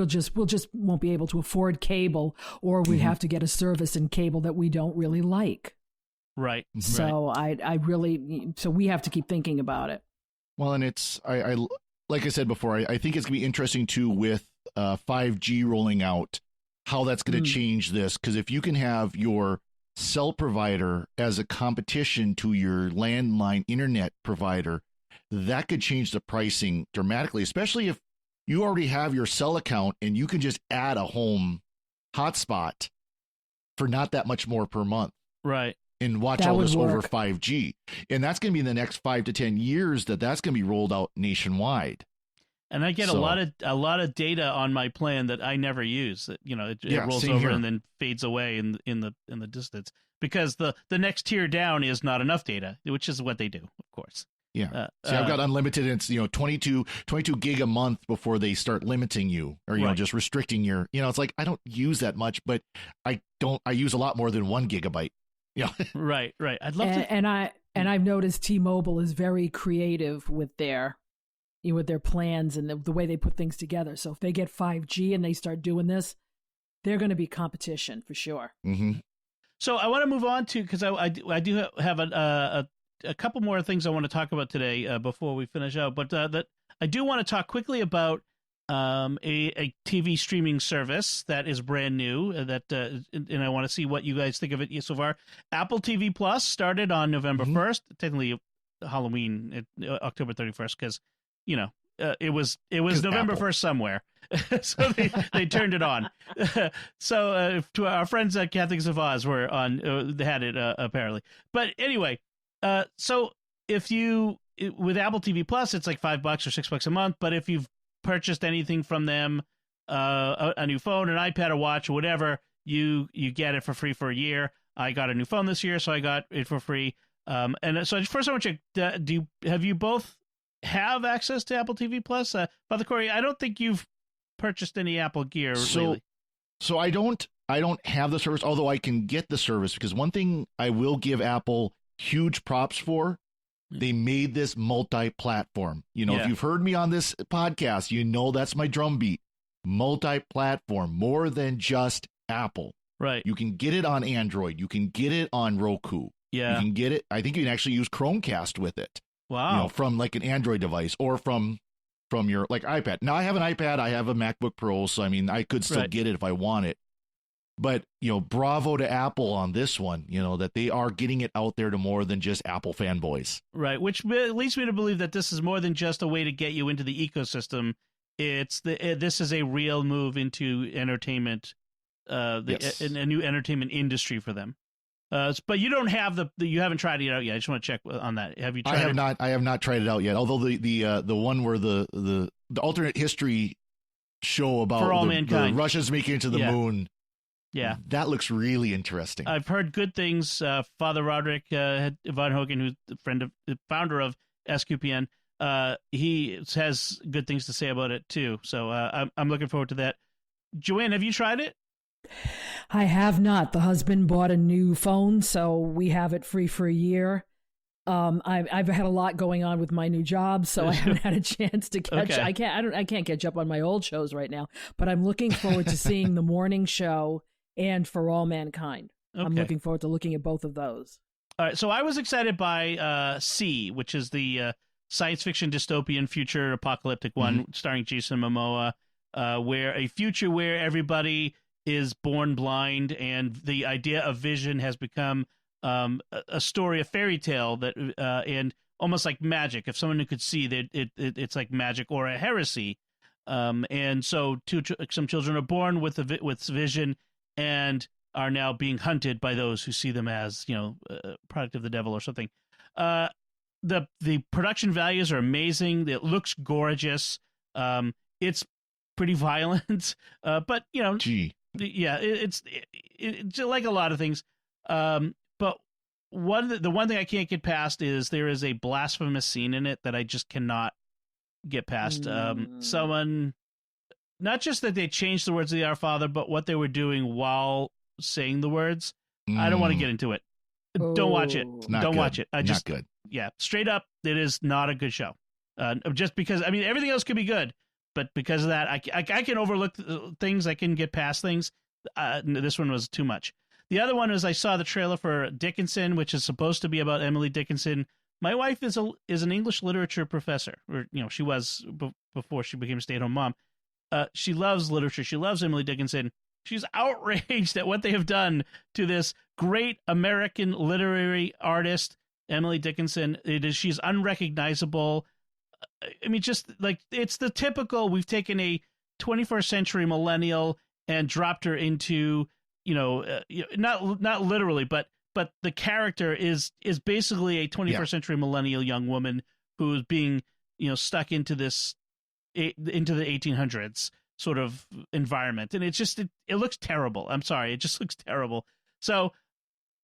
just won't be able to afford cable, or we have to get a service in cable that we don't really like. Right. So so we have to keep thinking about it. Well, and it's I like I said before, I think it's gonna be interesting too with 5G rolling out, how that's going to change this. Because if you can have your cell provider as a competition to your landline internet provider, that could change the pricing dramatically, especially if you already have your cell account and you can just add a home hotspot for not that much more per month. Right. And watch That all would this over work. 5G. And that's going to be in the next 5 to 10 years that's going to be rolled out nationwide. And I get So- a lot of data on my plan that I never use. That, it rolls same over here. and then fades away in the distance, because the next tier down is not enough data, which is what they do, of course. Yeah. See, I've got unlimited, and it's 22 gig a month before they start limiting you, or Right. just restricting your. It's like I don't use that much, but I use a lot more than 1 gigabyte. Yeah. Right. I'd love to. And I've noticed T-Mobile is very creative with their plans and the way they put things together. So if they get 5G and they start doing this, they're going to be competition for sure. Mm-hmm. So I want to move on to, because I do have a couple more things I want to talk about today before we finish out. But that I do want to talk quickly about a TV streaming service that is brand new. And I want to see what you guys think of it so far. Apple TV Plus started on November 1st, technically Halloween, October 31st, because it was November Apple. 1st somewhere. So they turned it on. So to our friends at Catholics of Oz were on, they had it apparently. But anyway, so if you with Apple TV Plus, it's like $5 or $6 a month. But if you've purchased anything from them, a new phone, an iPad, a watch, or whatever, you get it for free for a year. I got a new phone this year, so I got it for free. And so first I want to check, have you both have access to Apple TV Plus? Father Corey, I don't think you've purchased any Apple gear lately. So I don't have the service, although I can get the service, because one thing I will give Apple huge props for, they made this multi-platform. If you've heard me on this podcast, that's my drumbeat. Multi-platform, more than just Apple. Right. You can get it on Android. You can get it on Roku. Yeah. You can get it. I think you can actually use Chromecast with it. Wow. From like an Android device or from your like iPad. Now I have an iPad. I have a MacBook Pro, so I mean I could still get it if I want it. But bravo to Apple on this one. That they are getting it out there to more than just Apple fanboys. Right, which leads me to believe that this is more than just a way to get you into the ecosystem. This is a real move into entertainment, Yes. a new entertainment industry for them. But you don't have you haven't tried it out yet. I just want to check on that. Have you tried it? I have not tried it out yet. Although the one where the alternate history show about For All the Mankind. Russians making it to the moon. Yeah. That looks really interesting. I've heard good things. Father Roderick Van Hogen, who's the founder of SQPN, he has good things to say about it too. So I'm looking forward to that. Joanne, have you tried it? I have not. The husband bought a new phone, so we have it free for a year. I've had a lot going on with my new job, so I haven't had a chance to catch. Okay. I can't catch up on my old shows right now. But I'm looking forward to seeing the morning show and For All Mankind. Okay. I'm looking forward to looking at both of those. All right. So I was excited by C, which is the science fiction dystopian future apocalyptic one starring Jason Momoa, where a future where everybody is born blind and the idea of vision has become a story, a fairy tale that and almost like magic. If someone who could see, that it's like magic or a heresy. And so some children are born with vision and are now being hunted by those who see them as, product of the devil or something. The production values are amazing. It looks gorgeous. It's pretty violent, but Gee. yeah, it's like a lot of things. But the one thing I can't get past is there is a blasphemous scene in it that I just cannot get past. Someone, not just that they changed the words of the Our Father, but what they were doing while saying the words. I don't want to get into it. Don't watch it. Don't watch it. Not good. Yeah, straight up, it is not a good show. Just because, I mean, everything else could be good, but because of that, I can overlook things. I can get past things. This one was too much. The other one is I saw the trailer for Dickinson, which is supposed to be about Emily Dickinson. My wife is an English literature professor, or she was before she became a stay-at-home mom. She loves literature. She loves Emily Dickinson. She's outraged at what they have done to this great American literary artist, Emily Dickinson. She's unrecognizable. I mean, just like it's the typical. We've taken a 21st century millennial and dropped her into, not literally, but the character is basically a 21st century millennial young woman who is being, stuck into the 1800s sort of environment, and it looks terrible. I'm sorry, it just looks terrible. So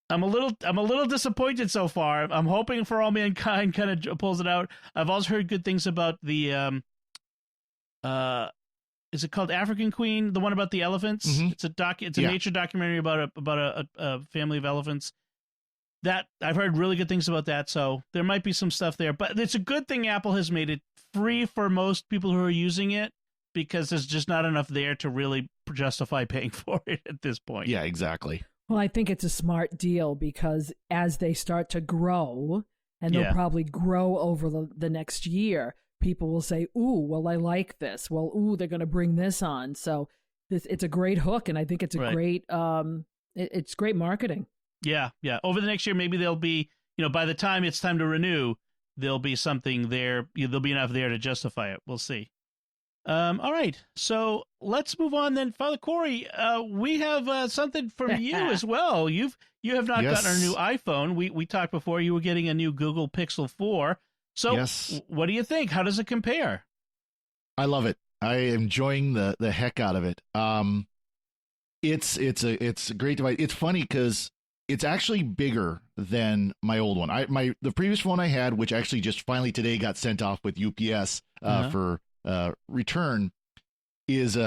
I'm a little disappointed so far. I'm hoping For All Mankind kind of pulls it out. I've also heard good things about the is it called African Queen? The one about the elephants? Mm-hmm. It's a nature documentary about a family of elephants. That I've heard really good things about that, so there might be some stuff there. But it's a good thing Apple has made it free for most people who are using it, because there's just not enough there to really justify paying for it at this point. Yeah, exactly. Well, I think it's a smart deal because as they start to grow, and they'll probably grow over the next year, people will say, ooh, well, I like this. Well, ooh, they're going to bring this on. So it's a great hook, and I think it's a great it's great marketing. Yeah. Over the next year, maybe there'll be, by the time it's time to renew, there'll be something there. There'll be enough there to justify it. We'll see. All right, so let's move on then. Father Cory, we have something from you as well. You have not gotten our new iPhone. We talked before. You were getting a new Google Pixel 4. So what do you think? How does it compare? I love it. I am enjoying the heck out of it. It's a great device. It's funny because it's actually bigger than my old one. The previous phone I had, which actually just finally today got sent off with UPS for return, is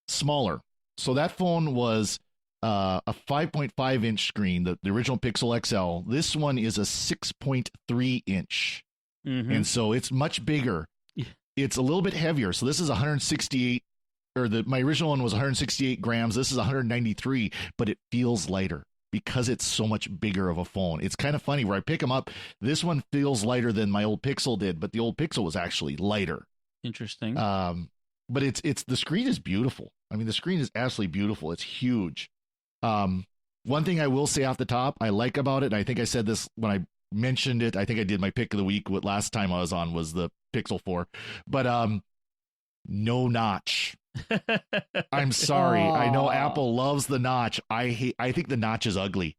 smaller. So that phone was a 5.5 inch screen, the original Pixel XL. This one is a 6.3 inch. Mm-hmm. And so it's much bigger. It's a little bit heavier. So this is 168, or my original one was 168 grams. This is 193, but it feels lighter because it's so much bigger of a phone. It's kind of funny where I pick them up. This one feels lighter than my old Pixel did, but the old Pixel was actually lighter. Interesting. But it's the screen is beautiful. I mean, the screen is absolutely beautiful. It's huge. One thing I will say off the top I like about it, and I think I said this when I mentioned it, I think I did my pick of the week. What last time I was on was the Pixel 4, but no notch. I'm sorry. I know Apple loves the notch. I think the notch is ugly.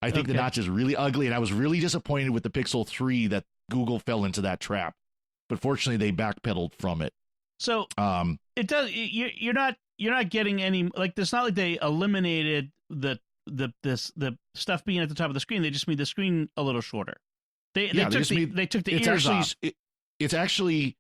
I think the notch is really ugly, and I was really disappointed with the Pixel 3 that Google fell into that trap. But fortunately, they backpedaled from it. So it does. You're not getting any, like, it's not like they eliminated the stuff being at the top of the screen. They just made the screen a little shorter. They took the ears off. It's actually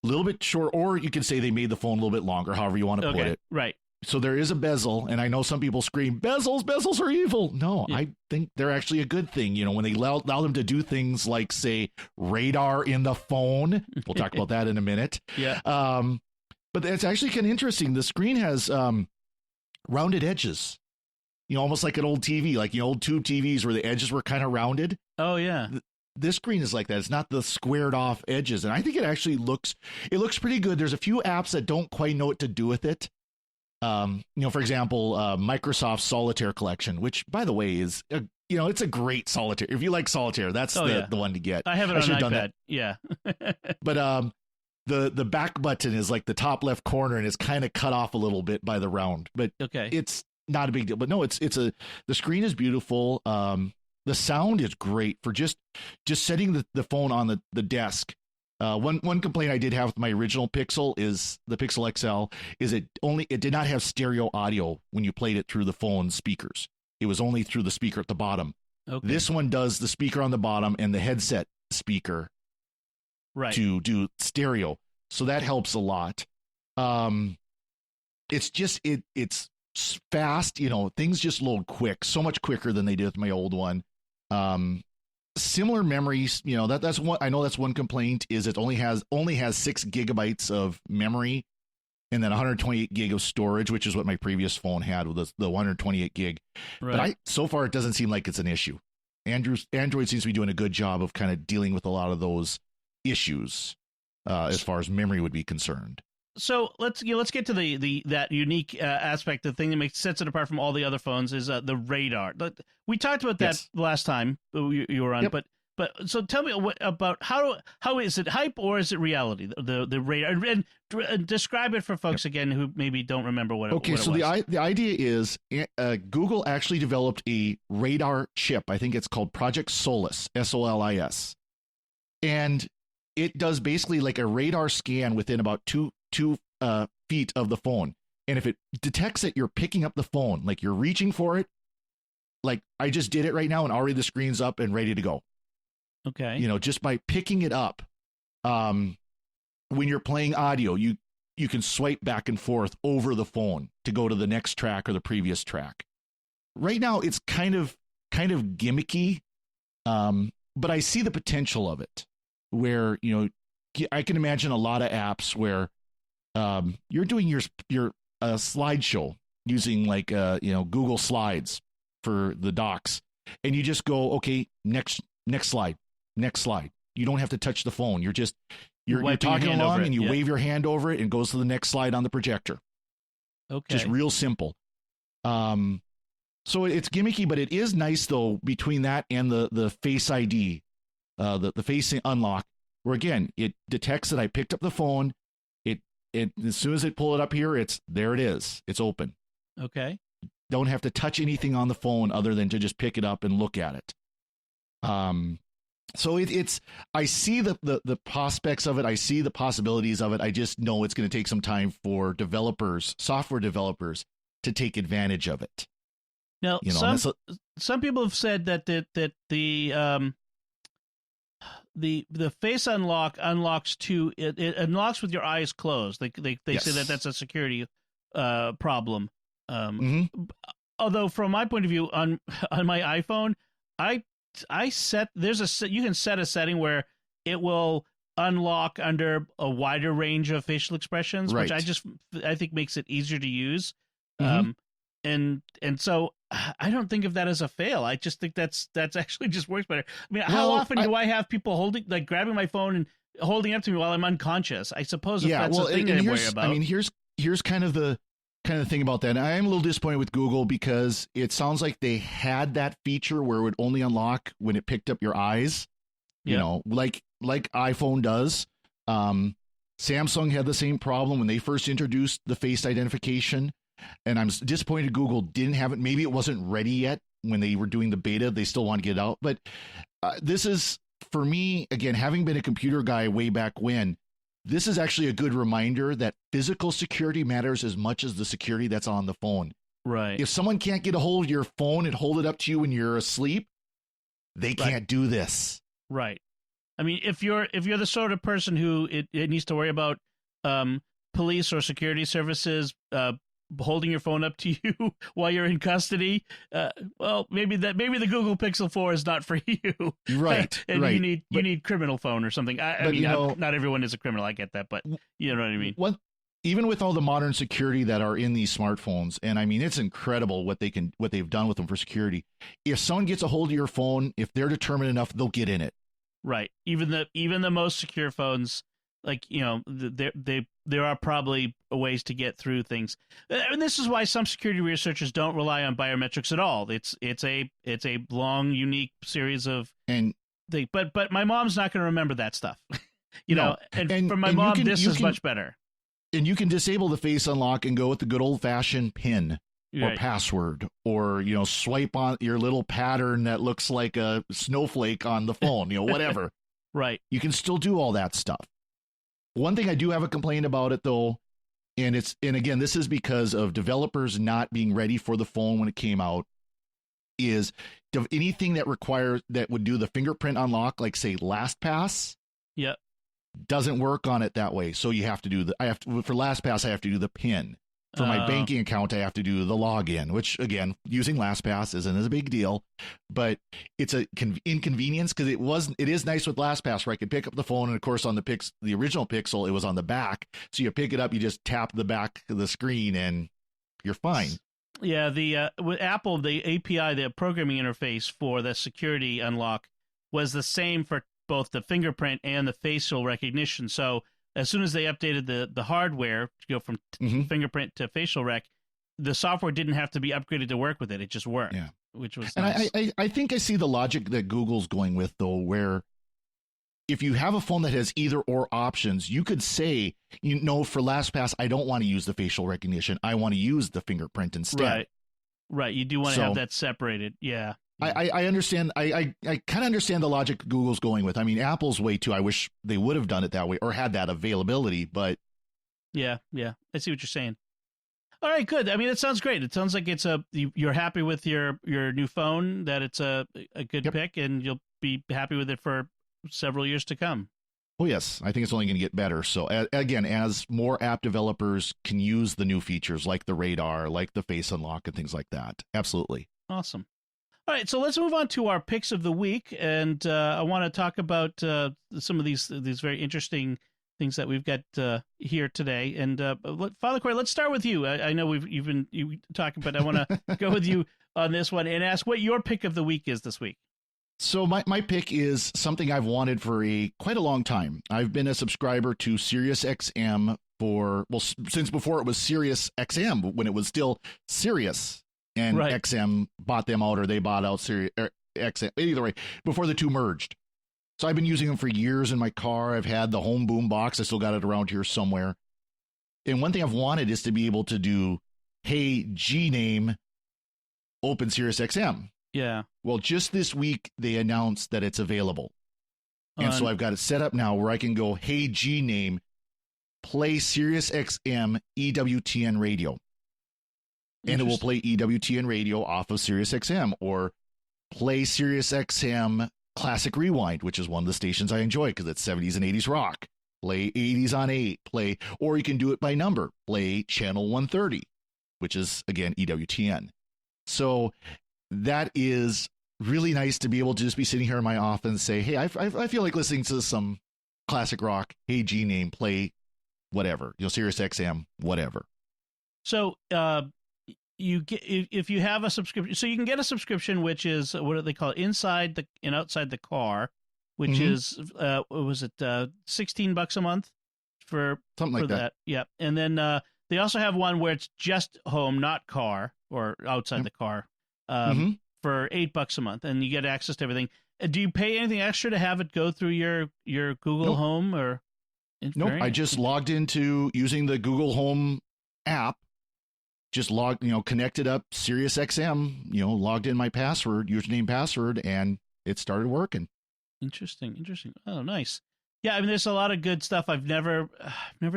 a little bit short, or you can say they made the phone a little bit longer, however you want to put it. Right. So there is a bezel, and I know some people scream, bezels are evil. No, I think they're actually a good thing. When they allow them to do things like, say, radar in the phone. We'll talk about that in a minute. Yeah. But it's actually kind of interesting. The screen has rounded edges, almost like an old TV, like old tube TVs where the edges were kind of rounded. Oh, yeah. this screen is like that. It's not the squared off edges, and I think it looks pretty good. There's a few apps that don't quite know what to do with it. For example, Microsoft Solitaire Collection, which, by the way, is it's a great solitaire. If you like solitaire, that's the one to get. I have it on iPad. Yeah. But the back button is like the top left corner, and it's kind of cut off a little bit by the round. But it's not a big deal. But no, the screen is beautiful. The sound is great for just setting the phone on the desk. One complaint I did have with my original Pixel is the Pixel XL is it did not have stereo audio when you played it through the phone speakers. It was only through the speaker at the bottom. Okay. This one does the speaker on the bottom and the headset speaker to do stereo. So that helps a lot. It's just it's fast, things just load quick, so much quicker than they did with my old one. Similar memories, that's one. I know that's one complaint is it only has 6 gigabytes of memory, and then 128 gig of storage, which is what my previous phone had with the 128 gig. Right. But so far it doesn't seem like it's an issue. Android seems to be doing a good job of kind of dealing with a lot of those issues as far as memory would be concerned. So let's get to that unique aspect. The thing that sets it apart from all the other phones is the radar. We talked about that last time you were on, yep. but so tell me about how is it hype or is it reality? The radar, and describe it for folks again who maybe don't remember what it was. Okay, so the idea is Google actually developed a radar chip. I think it's called Project Solis, SOLIS, and it does basically like a radar scan within about two feet of the phone. And if it detects that you're picking up the phone, like you're reaching for it, like I just did it right now and already the screen's up and ready to go. Okay. Just by picking it up, when you're playing audio, you can swipe back and forth over the phone to go to the next track or the previous track. Right now, it's kind of gimmicky, but I see the potential of it where, I can imagine a lot of apps where you're doing your slideshow using like Google Slides for the docs, and you just go, okay, next slide. You don't have to touch the phone. You're talking along and you wave your hand over it and it goes to the next slide on the projector. Okay, just real simple. So it's gimmicky, but it is nice though between that and the Face ID, the Face Unlock. Where again, it detects that I picked up the phone. It as soon as it pull it up here, there it is. It's open. Okay. Don't have to touch anything on the phone other than to just pick it up and look at it. So I see the prospects of it. I see the possibilities of it. I just know it's going to take some time for software developers, to take advantage of it. Now, some people have said that the face unlock unlocks it unlocks with your eyes closed. They yes. say that that's a security problem. Mm-hmm. Although from my point of view on my iPhone, I set you can set a setting where it will unlock under a wider range of facial expressions, right. which I think makes it easier to use. Mm-hmm. And so I don't think of that as a fail. I just think that's actually just works better. I mean, how often do I have people grabbing my phone and holding it up to me while I'm unconscious? I suppose that's a thing to worry about. I mean, here's kind of the thing about that. And I am a little disappointed with Google because it sounds like they had that feature where it would only unlock when it picked up your eyes. Like iPhone does. Samsung had the same problem when they first introduced the face identification. And I'm disappointed Google didn't have it. Maybe it wasn't ready yet when they were doing the beta. They still want to get it out. But this is, for me, again, having been a computer guy way back when, this is actually a good reminder that physical security matters as much as the security that's on the phone. Right. If someone can't get a hold of your phone and hold it up to you when you're asleep, they can't do this. Right. I mean, if you're the sort of person who it needs to worry about police or security services holding your phone up to you while you're in custody, well, maybe the Google Pixel 4 is not for you. Right. And right. you need criminal phone or something. I mean, not everyone is a criminal. I get that, but you know what I mean. Even with all the modern security that are in these smartphones, and I mean, it's incredible what they've done with them for security. If someone gets a hold of your phone, if they're determined enough, they'll get in it. Right. Even the most secure phones, like, there are probably ways to get through things. And this is why some security researchers don't rely on biometrics at all. It's a long, unique series of And things. But my mom's not going to remember that stuff. No. And for my and mom, this is much better. And you can disable the face unlock and go with the good old fashioned PIN or Right. password, or swipe on your little pattern that looks like a snowflake on the phone, whatever. Right. You can still do all that stuff. One thing I do have a complaint about it though, and again, this is because of developers not being ready for the phone when it came out, is anything that would do the fingerprint unlock, like say LastPass, Yep. doesn't work on it that way. So you have to do for LastPass, I have to do the PIN. For my banking account, I have to do the login, which again, using LastPass isn't as a big deal, but it's a inconvenience because it is nice with LastPass where I could pick up the phone, and of course on the original Pixel, it was on the back. So you pick it up, you just tap the back of the screen and you're fine. Yeah, with Apple, the API, the programming interface for the security unlock was the same for both the fingerprint and the facial recognition. So as soon as they updated the hardware to go from fingerprint to facial rec, the software didn't have to be upgraded to work with it. It just worked, which was nice. And I think I see the logic that Google's going with, though, where if you have a phone that has either or options, you could say, for LastPass, I don't want to use the facial recognition. I want to use the fingerprint instead. Right. You do want to have that separated. Yeah. I understand. I kind of understand the logic Google's going with. I mean, Apple's way too. I wish they would have done it that way or had that availability. But yeah, I see what you're saying. All right, good. I mean, it sounds great. It sounds like you're happy with your new phone. That it's a good pick, and you'll be happy with it for several years to come. Oh yes, I think it's only going to get better. So again, as more app developers can use the new features like the radar, like the face unlock, and things like that, absolutely Awesome. All right, so let's move on to our picks of the week, and I want to talk about some of these very interesting things that we've got here today. And Father Cory, let's start with you. I know you've been talking, but I want to go with you on this one and ask what your pick of the week is this week. So my pick is something I've wanted for quite a long time. I've been a subscriber to SiriusXM since before it was SiriusXM, when it was still Sirius. And XM bought them out, or they bought out XM. Either way, before the two merged. So I've been using them for years in my car. I've had the home boom box. I still got it around here somewhere. And one thing I've wanted is to be able to do, hey, G-Name, open SiriusXM. Yeah. Well, just this week, they announced that it's available. And so I've got it set up now where I can go, hey, G-Name, play SiriusXM EWTN radio. And it will play EWTN radio off of SiriusXM, or play SiriusXM Classic Rewind, which is one of the stations I enjoy because it's 70s and 80s rock. Play 80s on 8, or you can do it by number. Play channel 130, which is, again, EWTN. So that is really nice to be able to just be sitting here in my office and say, hey, I feel like listening to some classic rock. Hey, G-Name, play whatever, SiriusXM, whatever. So, you get, if you have a subscription, so you can get a subscription, which is, what do they call it, inside and outside the car, which is was it $16 a month for something like that. Yeah, and then they also have one where it's just home, not car, or outside the car, for $8 a month, and you get access to everything. Do you pay anything extra to have it go through your Google Home, or? Nope. I just logged into using the Google Home app. Just connected up SiriusXM, logged in my username, password, and it started working. Interesting. Oh, nice. Yeah, I mean, there's a lot of good stuff. I've never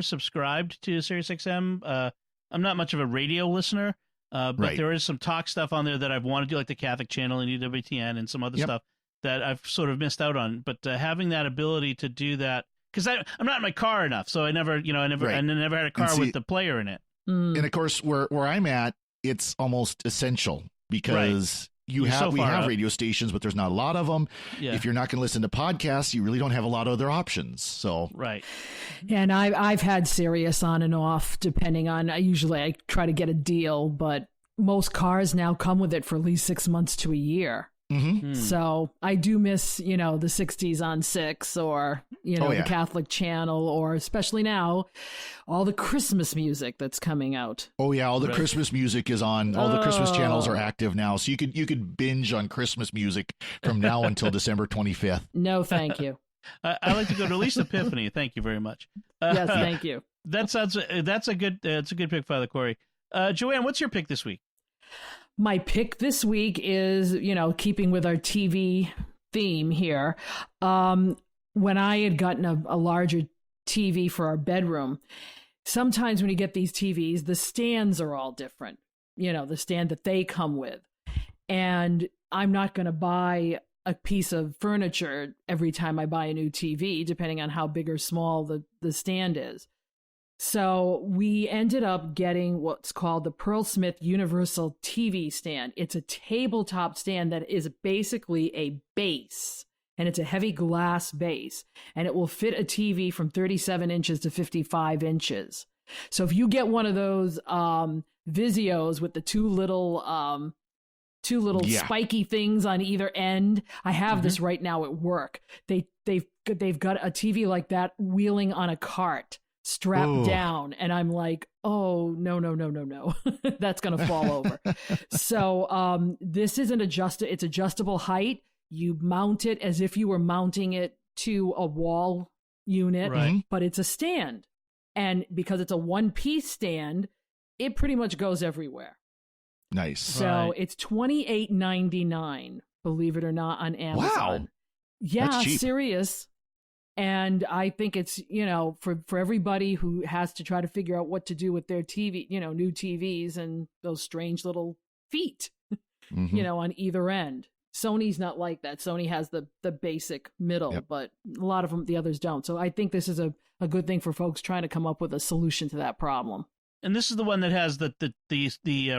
subscribed to SiriusXM. I'm not much of a radio listener, but there is some talk stuff on there that I've wanted to do, like the Catholic Channel and EWTN and some other stuff that I've sort of missed out on. But having that ability to do that, because I'm not in my car enough, so I never had a car with the player in it. And of course, where I'm at, it's almost essential because we have radio stations, but there's not a lot of them. Yeah. If you're not going to listen to podcasts, you really don't have a lot of other options. So And I've had Sirius on and off depending on. Usually I try to get a deal, but most cars now come with it for at least 6 months to a year. Mm-hmm. So I do miss, the 60s on 6 or, the Catholic Channel, or especially now, all the Christmas music that's coming out. Oh yeah, all the Christmas music is on. All the Christmas channels are active now, so you could binge on Christmas music from now until December 25th. No, thank you. I like to go to at least Epiphany. Thank you very much. Yes, thank you. That's a good pick, Father Cory. Joanne, what's your pick this week? My pick this week is, keeping with our TV theme here. When I had gotten a larger TV for our bedroom, sometimes when you get these TVs, the stands are all different, the stand that they come with. And I'm not going to buy a piece of furniture every time I buy a new TV, depending on how big or small the stand is. So we ended up getting what's called the Pearl Smith Universal TV stand. It's a tabletop stand that is basically a base, and it's a heavy glass base, and it will fit a TV from 37 inches to 55 inches. So if you get one of those Vizios with the two little spiky things on either end, I have this right now at work. They've got a TV like that wheeling on a cart, strapped down, and I'm like, oh no that's gonna fall over. So this is it's adjustable height. You mount it as if you were mounting it to a wall unit, right. But it's a stand, and because it's a one-piece stand, it pretty much goes everywhere. Nice. So it's $28.99, believe it or not, on Amazon. Wow. Yeah, that's cheap. Serious. And I think it's, for everybody who has to try to figure out what to do with their TV, new TVs and those strange little feet, on either end. Sony's not like that. Sony has the basic middle, but a lot of them, the others don't. So I think this is a good thing for folks trying to come up with a solution to that problem. And this is the one that has the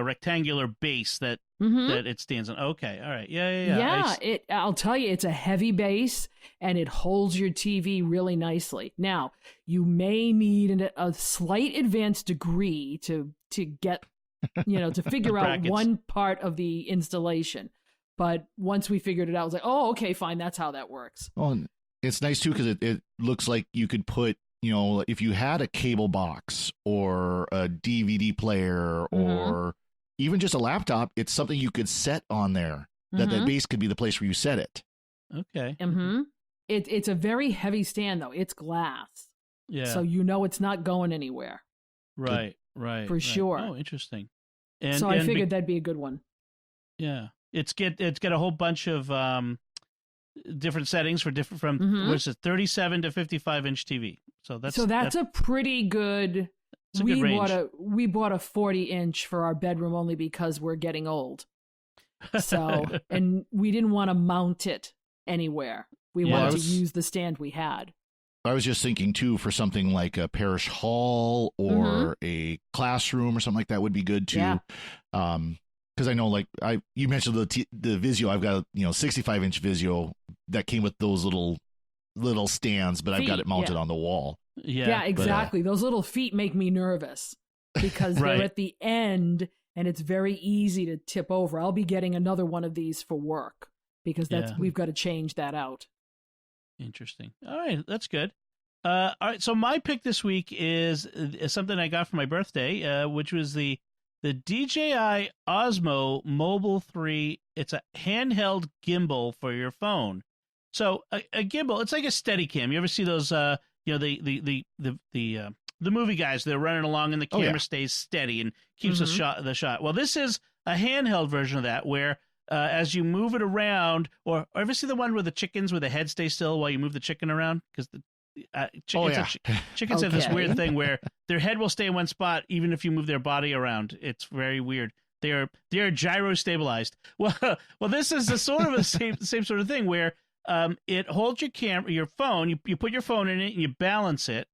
rectangular base that it stands on. Okay, all right, yeah. I'll tell you, it's a heavy base and it holds your TV really nicely. Now, you may need a slight advanced degree to get, to figure out one part of the installation. But once we figured it out, I was like, oh, okay, fine, that's how that works. Well, it's nice too because it looks like you could put, if you had a cable box or a DVD player or even just a laptop, it's something you could set on there. That base could be the place where you set it. Okay. It's a very heavy stand, though. It's glass. Yeah. So it's not going anywhere. Right. For sure. Oh, interesting. So I figured that'd be a good one. Yeah. It's got a whole bunch of different settings from what's it, 37 to 55 inch TV. So that's a pretty good. It's a good range. We bought a 40-inch for our bedroom only because we're getting old. So and we didn't want to mount it anywhere. We wanted to use the stand we had. I was just thinking too, for something like a parish hall or a classroom or something like that would be good too. Yeah. Because I know, you mentioned the Vizio. I've got 65-inch Vizio that came with those little stands, but I've got it mounted on the wall. Yeah, exactly. Those little feet make me nervous because they're at the end and it's very easy to tip over. I'll be getting another one of these for work because we've got to change that out. Interesting. All right, that's good. All right, so my pick this week is something I got for my birthday, which was the DJI Osmo Mobile 3. It's a handheld gimbal for your phone. So a gimbal, it's like a Steadicam. You ever see those? The movie guys, they're running along and the camera stays steady and keeps the shot. Well, this is a handheld version of that where as you move it around, or ever see the one where the chickens where the head stays still while you move the chicken around? Because chickens have this weird thing where their head will stay in one spot even if you move their body around. It's very weird. They are gyro stabilized. Well, this is the same sort of thing where it holds your phone. You put your phone in it and you balance it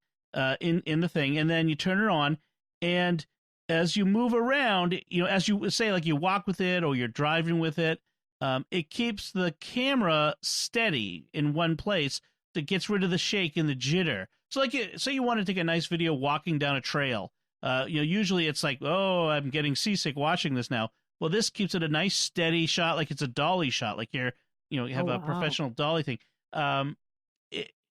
in the thing, and then you turn it on. And as you move around, as you say, like you walk with it or you're driving with it, it keeps the camera steady in one place. That gets rid of the shake and the jitter. So say you want to take a nice video walking down a trail. Usually it's like, oh, I'm getting seasick watching this now. Well, this keeps it a nice steady shot, like it's a dolly shot, like you have a professional dolly thing.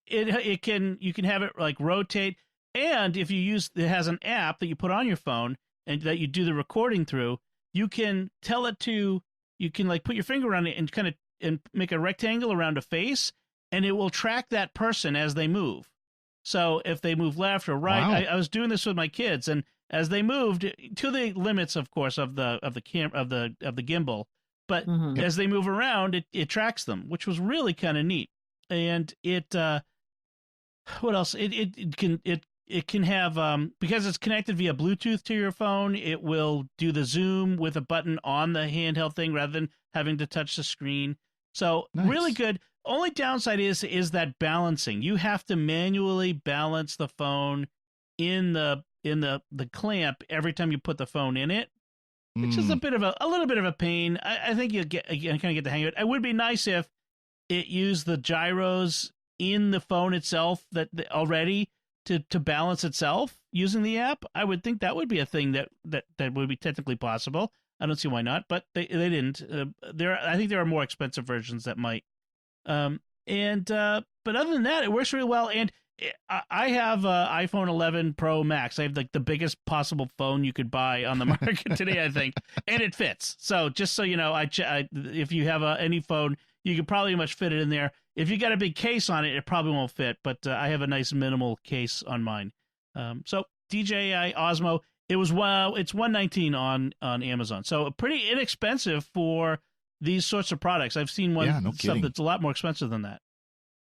You can have it like rotate, and if it has an app that you put on your phone and that you do the recording through, you can tell it to, you can like put your finger on it and kind of and make a rectangle around a face, and it will track that person as they move. So if they move left or right, Wow. I was doing this with my kids, and as they moved to the limits, of course, of the gimbal, but as they move around, it tracks them, which was really kind of neat. And what else? It can have because it's connected via Bluetooth to your phone, it will do the zoom with a button on the handheld thing rather than having to touch the screen. So Nice. really good. Only downside is that balancing. You have to manually balance the phone in the clamp every time you put the phone in it, which is a little bit of a pain. I think you kind of get the hang of it. It would be nice if it used the gyros in the phone itself that already to balance itself using the app. I would think that would be a thing that would be technically possible. I don't see why not, but they didn't. I think there are more expensive versions that might. But other than that, it works really well. And I have iPhone 11 Pro Max. I have like the biggest possible phone you could buy on the market today, I think, and it fits. So just so you know, if you have any phone, you could probably much fit it in there. If you got a big case on it, it probably won't fit. But I have a nice minimal case on mine. So DJI Osmo, it's $119 on Amazon. So pretty inexpensive for these sorts of products. I've seen stuff that's a lot more expensive than that.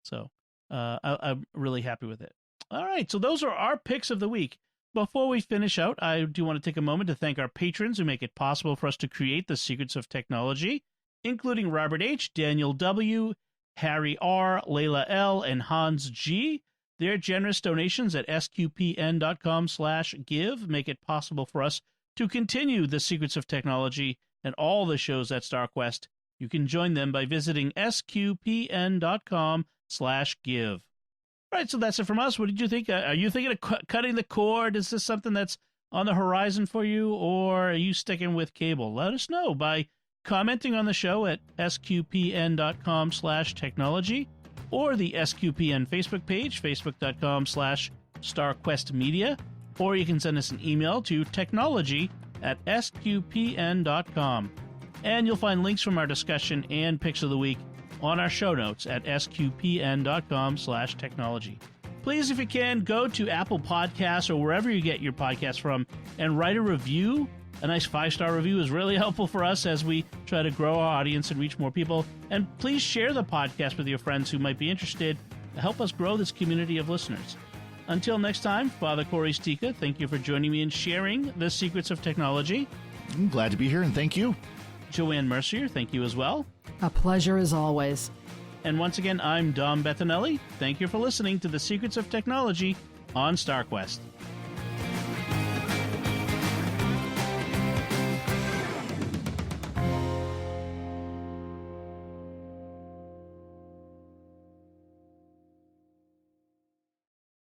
So I'm really happy with it. All right, so those are our picks of the week. Before we finish out, I do want to take a moment to thank our patrons who make it possible for us to create the Secrets of Technology, including Robert H., Daniel W., Harry R., Layla L., and Hans G. Their generous donations at sqpn.com/give make it possible for us to continue the Secrets of Technology and all the shows at StarQuest. You can join them by visiting sqpn.com/give. All right, so that's it from us. What did you think? Are you thinking of cutting the cord? Is this something that's on the horizon for you, or are you sticking with cable? Let us know by commenting on the show at sqpn.com/technology or the SQPN Facebook page, facebook.com/StarQuestMedia, or you can send us an email to technology@sqpn.com. And you'll find links from our discussion and picks of the week on our show notes at sqpn.com/technology. Please, if you can, go to Apple Podcasts or wherever you get your podcasts from and write a review. A nice 5-star review is really helpful for us as we try to grow our audience and reach more people. And please share the podcast with your friends who might be interested to help us grow this community of listeners. Until next time, Father Corey Stika, thank you for joining me in sharing the Secrets of Technology. I'm glad to be here, and thank you. Joanne Mercier, thank you as well. A pleasure as always. And once again, I'm Dom Bettinelli. Thank you for listening to the Secrets of Technology on StarQuest.